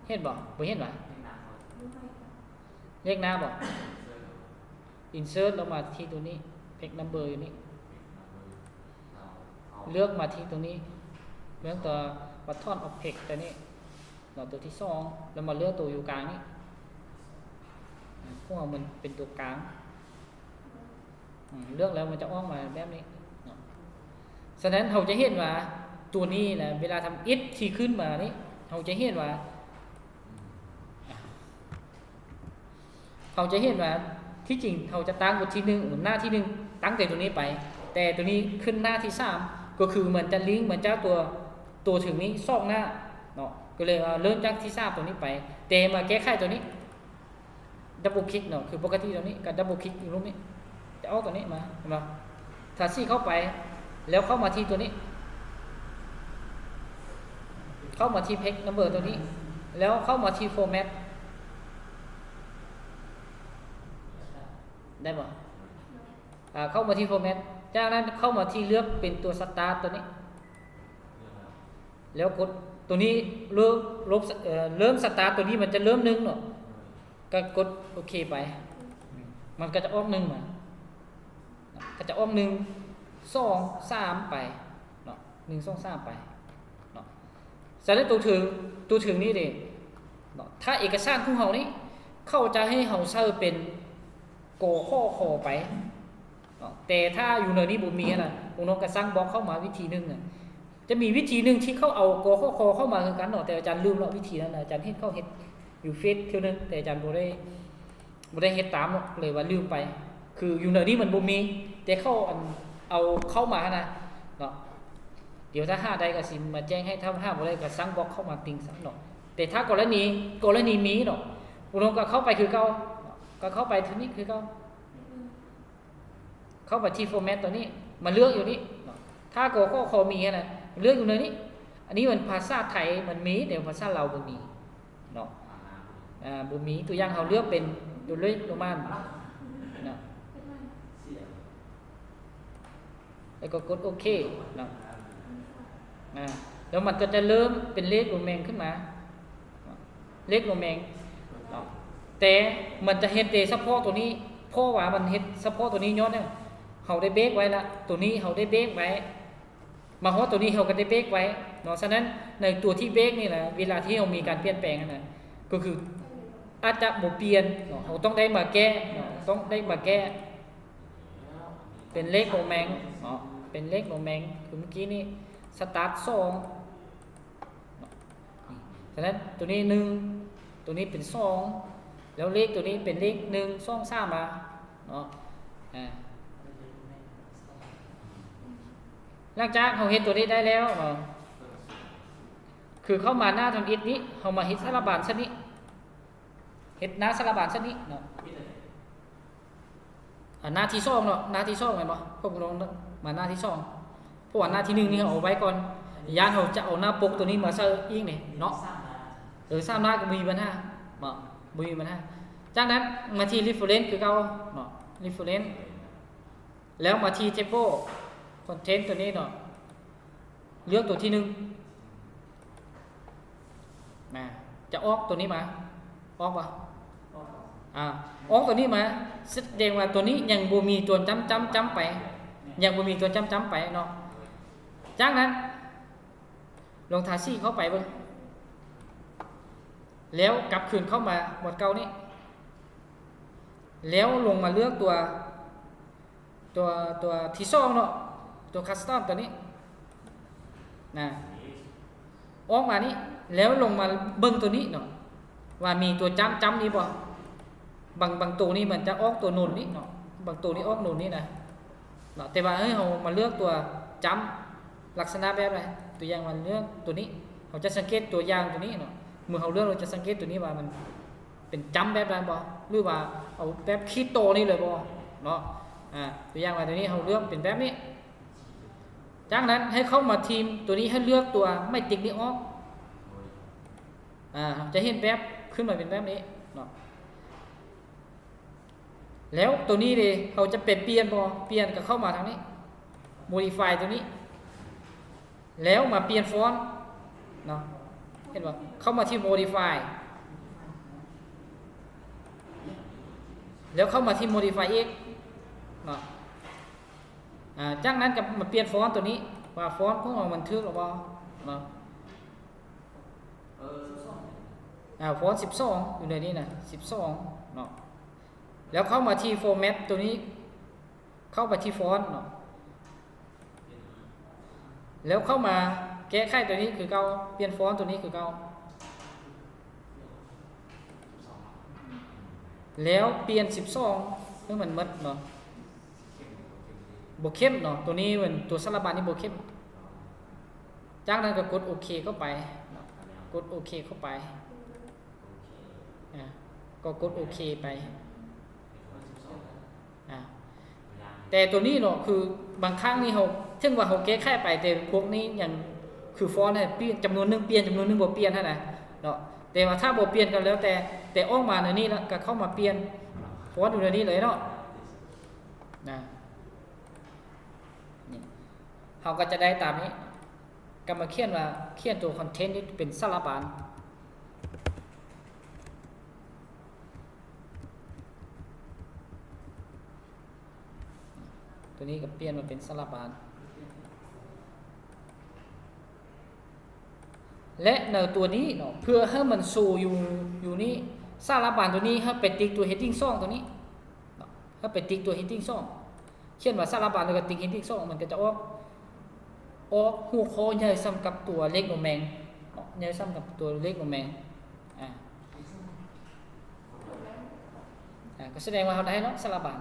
เห็นบ่เห็นบ่เลขหน้าบ่ insert แล้วมาที่ตัวนี้ page number อยู่นี่เลือกมาที่ตรงนี้เลือกตัว button of page ตัวนี้เราตัวที่2แล้วมาเลือกตัวอยู่กลางนี่พวกมันเป็นตัวกลางเลือกแล้วมันจะออกมาแบบนี้ฉะนั้นเราจะเห็นว่าตัวนี้นะเวลาทำ it ที่ขึ้นมานี่เราจะเห็นว่าที่จริงเราจะตั้งบทที่1หน้าที่1ตั้งแต่ตัวนี้ไปแต่ตัวนี้ขึ้นหน้าที่3ก็คือมันจะลิงก์เหมือนเจ้าตัวถึงนี้ซอกหน้าเนาะก็เลยเริ่มจากที่3ตัวนี้ไปแต่มาแก้ไขตัวนี้ดับเบิลคลิกเนาะคือปกติตัวนี้กับดับเบิลคลิกอยู่รูปนี้จะเอาตัวนี้มาเห็นป่ะถ้าซี่เข้าไปแล้วเข้ามาที่ตัวนี้เข้ามาที่ page number ตัวนี้แล้วเข้ามาที่ format ได้ป่ะเข้ามาที่ format จากนั้นเข้ามาที่เลือกเป็นตัว start ตัวนี้แล้วกดตัวนี้เริ่มสตาร์ทตัวนี้มันจะเริ่ม1เนาะก็กดโอเคไปมันก็จะออก1มาก็จะออก1 2 3ไปเนาะ1 2 3ไปเนาะฉะนั้นตัวถึงนี่ดิเนาะถ้าเอกสารของเฮานี่เข้าจะให้เฮาเซอร์เป็นกข้อคอไปเนาะแต่ถ้าอยู่ในนี้บ่มีน่ะพวกน้องก็สร้างบล็อกเข้ามาวิธีนึงน่ะจะมีวิธีหนึ่งที่เขาเอากข้อคอเข้ามาคือกันเนาะแต่อาจารย์ลืมแล้ววิธีนั้นอาจารย์เฮ็ดเข้าเฮ็ดอยู่เฟซเที่ยวนึงแต่อาจารย์บ่ได้เฮ็ดตามเนาะเลยว่าลืมไปคืออยู่ในนี้มันบ่มีแต่เขาเอาเข้ามานะเนาะเดี๋ยวถ้าหาได้ก็สิมาแจ้งให้ถ้าหาบ่ได้ก็สั่งบล็อกเข้ามาติงซะเนาะแต่ถ้ากรณีมีเนาะผู้ลงก็เข้าไปคือเก่าก็เข้าไปทีนี้คือเก่าเข้าไปที่ format ตัวนี้มาเลือกอยู่นี่เนาะถ้ากข้อคอมีนะเลือกอยู่ในนี้อันนี้มันภาษาไทยมันมีเดี๋ยวภาษาลาวบ่มีเนาะบ่มีตัวอย่างเฮาเลือกเป็นตัวเลขประมาณเนาะแล้วก็กดโอเคเนาะแล้วมันก็จะเริ่มเป็นเลขโรแมนขึ้นมาเลขโรแมนเนาะแต่มันจะเฮ็ดแต่เฉพาะตัวนี้เพราะว่ามันเฮ็ดเฉพาะตัวนี้ย้อนเนี่ยเฮาได้เบรกไว้ละตัวนี้เฮาได้เบรกไว้มาฮอดตัวนี้เราก็ได้เบรกไว้เนาะฉะนั้นในตัวที่เบรกนี่นะเวลาที่เรามีการเปลี่ยนแปลงนะก็คืออาจจะบ่เปลี่ยนเนาะเราต้องได้มาแก้เนาะต้องได้มาแก้เป็นเลขโรแมนเนาะเป็นเลขโรแมนคือเมื่อกี้นี่สตาร์ท2ฉะนั้นตัวนี้1ตัวนี้เป็น2แล้วเลขตัวนี้เป็นเลข1 2 3มาเนาะหลังจากเราเห็นตัวนี้ได้แล้วคือเข้ามาหน้าทำอิฐนี้เรามาเฮ็ดสลับบานซะนี้เฮ็ดหน้าสลับบานซะนี้เนาะหน้าที่2เนาะหน้าที่2แม่นบ่พวกน้องมาหน้าที่2เพราะว่าหน้าที่1นี่เอาไว้ก่อนย่านเราจะเอาหน้าปกตัวนี้มาใส่อีกนี่เนาะ3หน้าก็มีปัญหาบ่มีปัญหาจากนั้นมาที่ reference คือเก่าเนาะ reference แล้วมาที่ table content ตัวนี้เนาะเลือกตัวที่1จะออกตัวนี้มาออกป่ะออกตัวนี้มาแสดงว่าตัวนี้ยังบ่มีตัวจำไปยังบ่มีตัวจำไปเนาะจากนั้นลองทาซี่เข้าไปเบิ่ง แล้วกลับคืนเข้ามาหมวดเก่านี้แล้วลงมาเลือกตัวที่สองเนาะตัวคัสตอมตัวนี้นะออกมานี้แล้วลงมาเบิ่งตัวนี้เนาะว่ามีตัวจำนี้บ่บางตัวนี้มันจะออกตัวนูนนี้เนาะบางตัวนี้ออกนูนนี้นะเนาะแต่ว่าเรามาเลือกตัวจำลักษณะแบบไรตัวอย่างมันเลือกตัวนี้เราจะสังเกตตัวอย่างตัวนี้เนาะเมื่อเราเลือกเราจะสังเกตตัวนี้ว่ามันเป็นจำแบบไรบ่หรือว่าเอาแบบคีโตนี่เลยบ่เนาะตัวอย่างว่าตัวนี้เราเลือกเป็นแบบนี้จากนั้นให้เข้ามาทีมตัวนี้ให้เลือกตัวไม่ติ๊กนี้ออกจะเห็นแบบขึ้นมาเป็นแบบนี้เนาะแล้วตัวนี้เลยเราจะเปลี่ยนบ่เปลี่ยนก็เข้ามาทางนี้ modify ตัวนี้แล้วมาเปลี่ยนฟอนต์เนาะเห็นบ่เข้ามาที่ modify แล้วเข้ามาที่ modify x เนาะจากนั้นก็มาเปลี่ยนฟอนต์ตัวนี้ว่าฟอนต์ของเรามันถูกหรือเปล่าเนาะฟอนต์12อยู่ในนี้นะ12เนาะแล้วเข้ามาที่ format ตัวนี้เข้าไปที่ฟอนต์เนาะแล้วเข้ามาแก้ไขตัวนี้คือเก่าเปลี่ยนฟอนต์ตัวนี้คือเก่าแล้วเปลี่ยน12ให้มันหมดเนาะบ่เข้มเนาะตัวนี้มันตัวสลับบันนี่บ่เข้มจากนั้นก็กดโอเคเข้าไปกดโอเคเข้าไปก็กดโอเคไปแต่ตัวนี้เนาะคือบางครั้งนี่เราถึงว่าเราแก้ไขไปแต่พวกนี้อย่างคือฟอนต์เนี่ยเปลี่ยนจำนวนนึงเปลี่ยนจำนวนนึงบ่เปลี่ยนเท่านั้นเนาะแต่ว่าถ้าบ่เปลี่ยนกันแล้วแต่ออกมาในนี้แล้วก็เข้ามาเปลี่ยนฟอนต์อยู่ในนี้เลยเนาะเราก็จะได้ตามนี้ก็มาเขียนว่าเขียนตัวคอนเทนต์นี้เป็นสลับบานตัวนี้ก็เปลี่ยนมาเป็นสลับบานและในตัวนี้เนาะเพื่อให้มันสู่อยู่นี้สลับบานตัวนี้ให้ไปติ๊กตัว heading 2ตัวนี้ให้ไปติ๊กตัว heading 2เขียนว่าสลับบานแล้วก็ติ๊ก heading 2มันก็จะออกหัวข้อใหญ่ซ้ำกับตัวเลขโนแมงใหญ่ซ้ำกับตัวเลขโนแมงก็แสดงว่าเราได้แล้วสลับบาน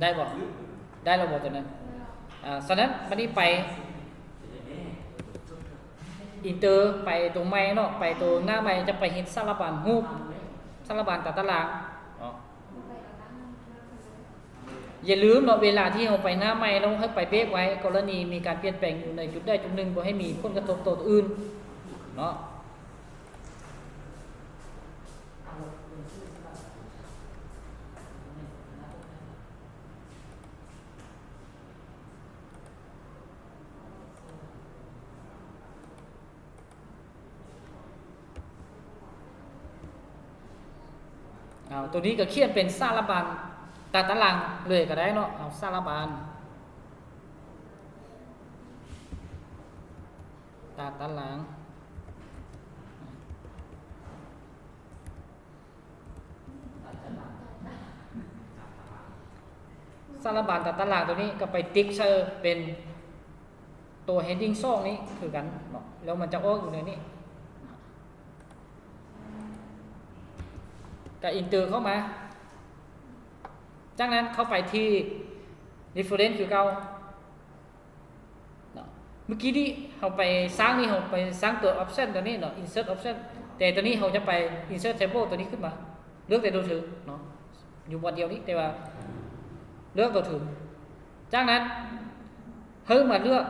ได้บอกได้เราบอกตัวนั้นฉะนั้นวันนี้ไปอินเตอร์ไปตรงไม้เนาะไปตัวหน้าไม้จะไปเห็นสลับบานรูปสลับบานตัดตารางอย่าลืมเนาะเวลาที่เราไปหน้าไม้เราให้ไปเบรกไว้กรณีมีการเปลี่ยนแปลงอยู่ในจุดใดจุดหนึ่งบ่ให้มีผลกระทบต่อตัวอื่นเนาะตัวนี้ก็เขียนเป็นสารบัญตัดตารางเลยก็ได้เนาะเอาสารบัญตัดตารางสารบัญตัดตารางตัวนี้ก็ไปติ๊กเซอร์เป็นตัว heading 2นี้คือกันเนาะแล้วมันจะออกอยู่ในนี้กับอินเตอร์เข้ามาจากนั้นเข้าไปที่ reference คือเก่าเมื่อกี้นี้เราไปสร้างนี่เราไปสร้างตัว option ตัวนี้เนาะ insert option แต่ตัวนี้เราจะไป insert table ตัวนี้ขึ้นมาเลือกแต่ตัวถือเนาะอยู่บนเดียวนี้แต่ว่าเลือกตัวถือจากนั้นเพิ่มมาเลือก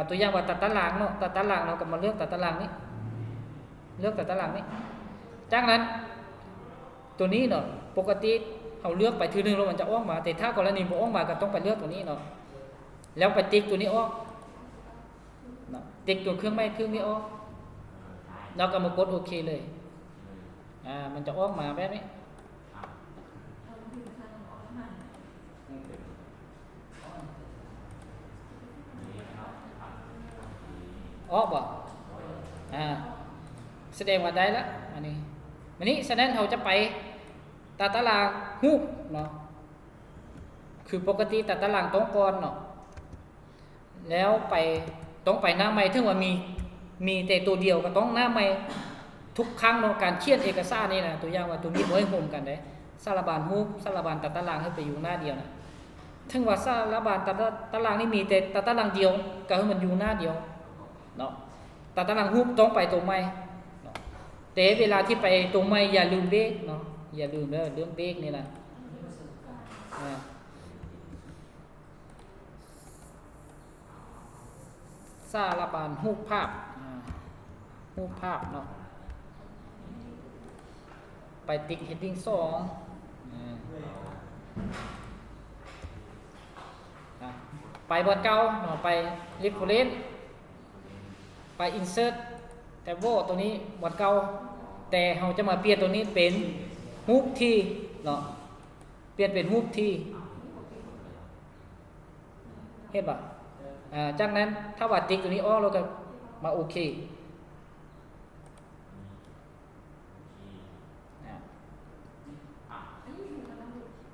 ตัวอย่างว่าตัดตารางเนาะตัดตารางเราก็มาเลือกตัดตารางนี้เลือกตัดตารางนี้จากนั้นตัวนี้เนาะปกติเราเลือกไปทีนึงแล้วมันจะออกมาแต่ถ้ากรณีบ่ออกมาก็ต้องไปเลือกตัวนี้เนาะแล้วไปติ๊กตัวนี้ออกติ๊กตัวเครื่องนี้ออกแล้วก็มากดโอเคเลยมันจะออกมาแบบนี้ ออกบ่อ่าแสดงว่าได้แล้วอันนี้วันนี้ฉะนั้นเราจะไปตัดตารางฮูกเนาะคือปกติตัดตารางต้องก่อนเนาะแล้วไปต้องไปหน้าใหม่ถึงว่ามีแต่ตัวเดียวก็ต้องหน้าใหม่ทุกครั้งเนาะการเขียนเอกสารนี่นะตัวอย่างว่าตัวนี้บ่ให้โฮมกันได้สารบานฮูกสารบานตัดตารางให้ไปอยู่หน้าเดียวนะถึงว่าสารบานตัดตารางนี่มีแต่ตัดตารางเดียวก็ให้มันอยู่หน้าเดียวเนาะตัดตารางฮูกต้องไปตัวใหม่เนาะแต่เวลาที่ไปตัวใหม่อย่าลืมเบรกเนาะอย่าลืมเรื่องเบรกนี่นะสารบานฮูกภาพฮูกภาพเนาะไปติ๊ก heading 2ไปบอร์ดเก่าเนาะไป reference ไป insert แต่ว่าตัวนี้บอร์ดเก่าแต่เราจะมาเปลี่ยนตัวนี้เป็นฮูกที่เนาะเปลี่ยนเป็นฮูกที่เห็นป่ะจากนั้นถ้าว่าติ๊กตัวนี้ออกเราก็มาโอเค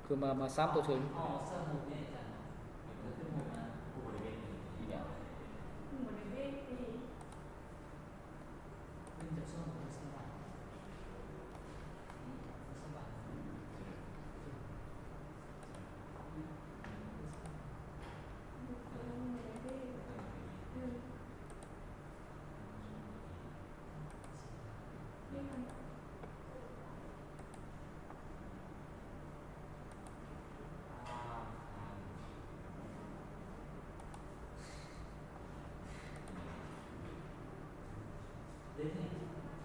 คือมาซ้ำตัวถึง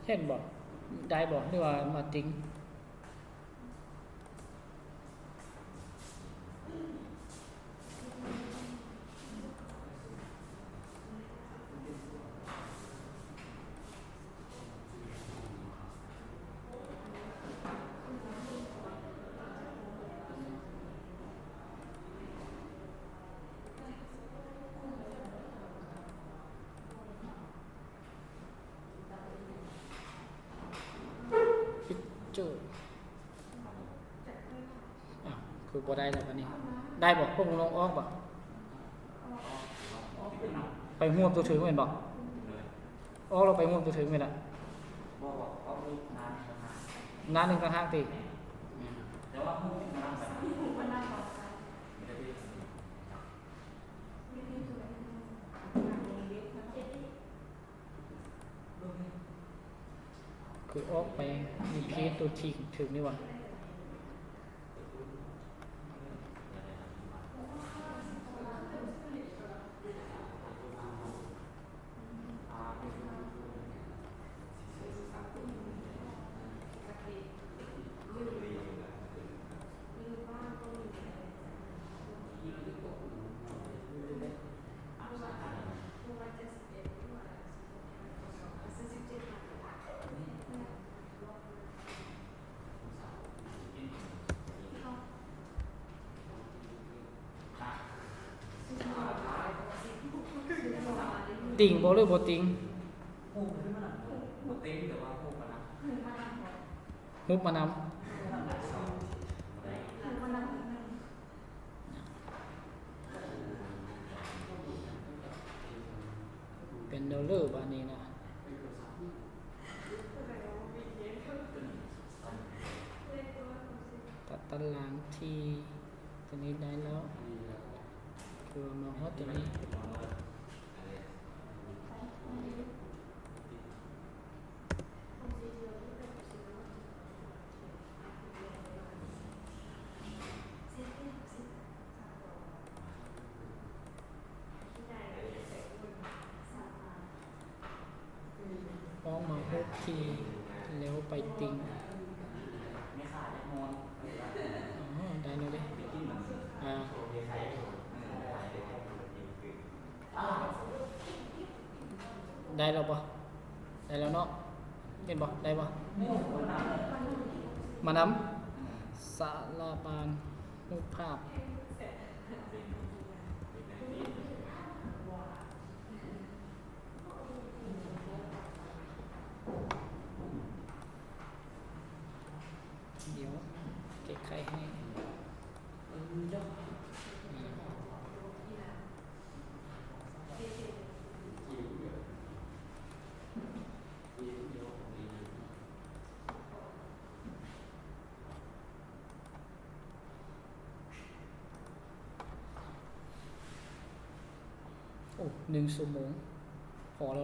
เห็นบอกได้บอกหรือว่ามาติ้งเจอคือบ่ได้แล้ววันนี้ได้บอกพวกมึงลองออกบ่ไปห่วมตัวถึงเป็นบ่ออกเราไปห่วมตัวถึงเป็นอ่ะนานหนึ่งต่างหากตีคือออกไปมีเพจตัวทีถึงนี่วะติ่งบ่หรือบ่ติ่งฮุบมานำเป็นดอลลาร์บานี้นะตัดตารางที่ตัวนี้ได้แล้วคือมาฮอตตัวนี้ออกมาฮุบทีแล้วไปติ่งได้แล้วเด้ได้แล้วปะได้แล้วเนาะเห็นปะได้ปะมานำสารบานรูปภาพ โอ้1 ชั่วโมงพอแล้ว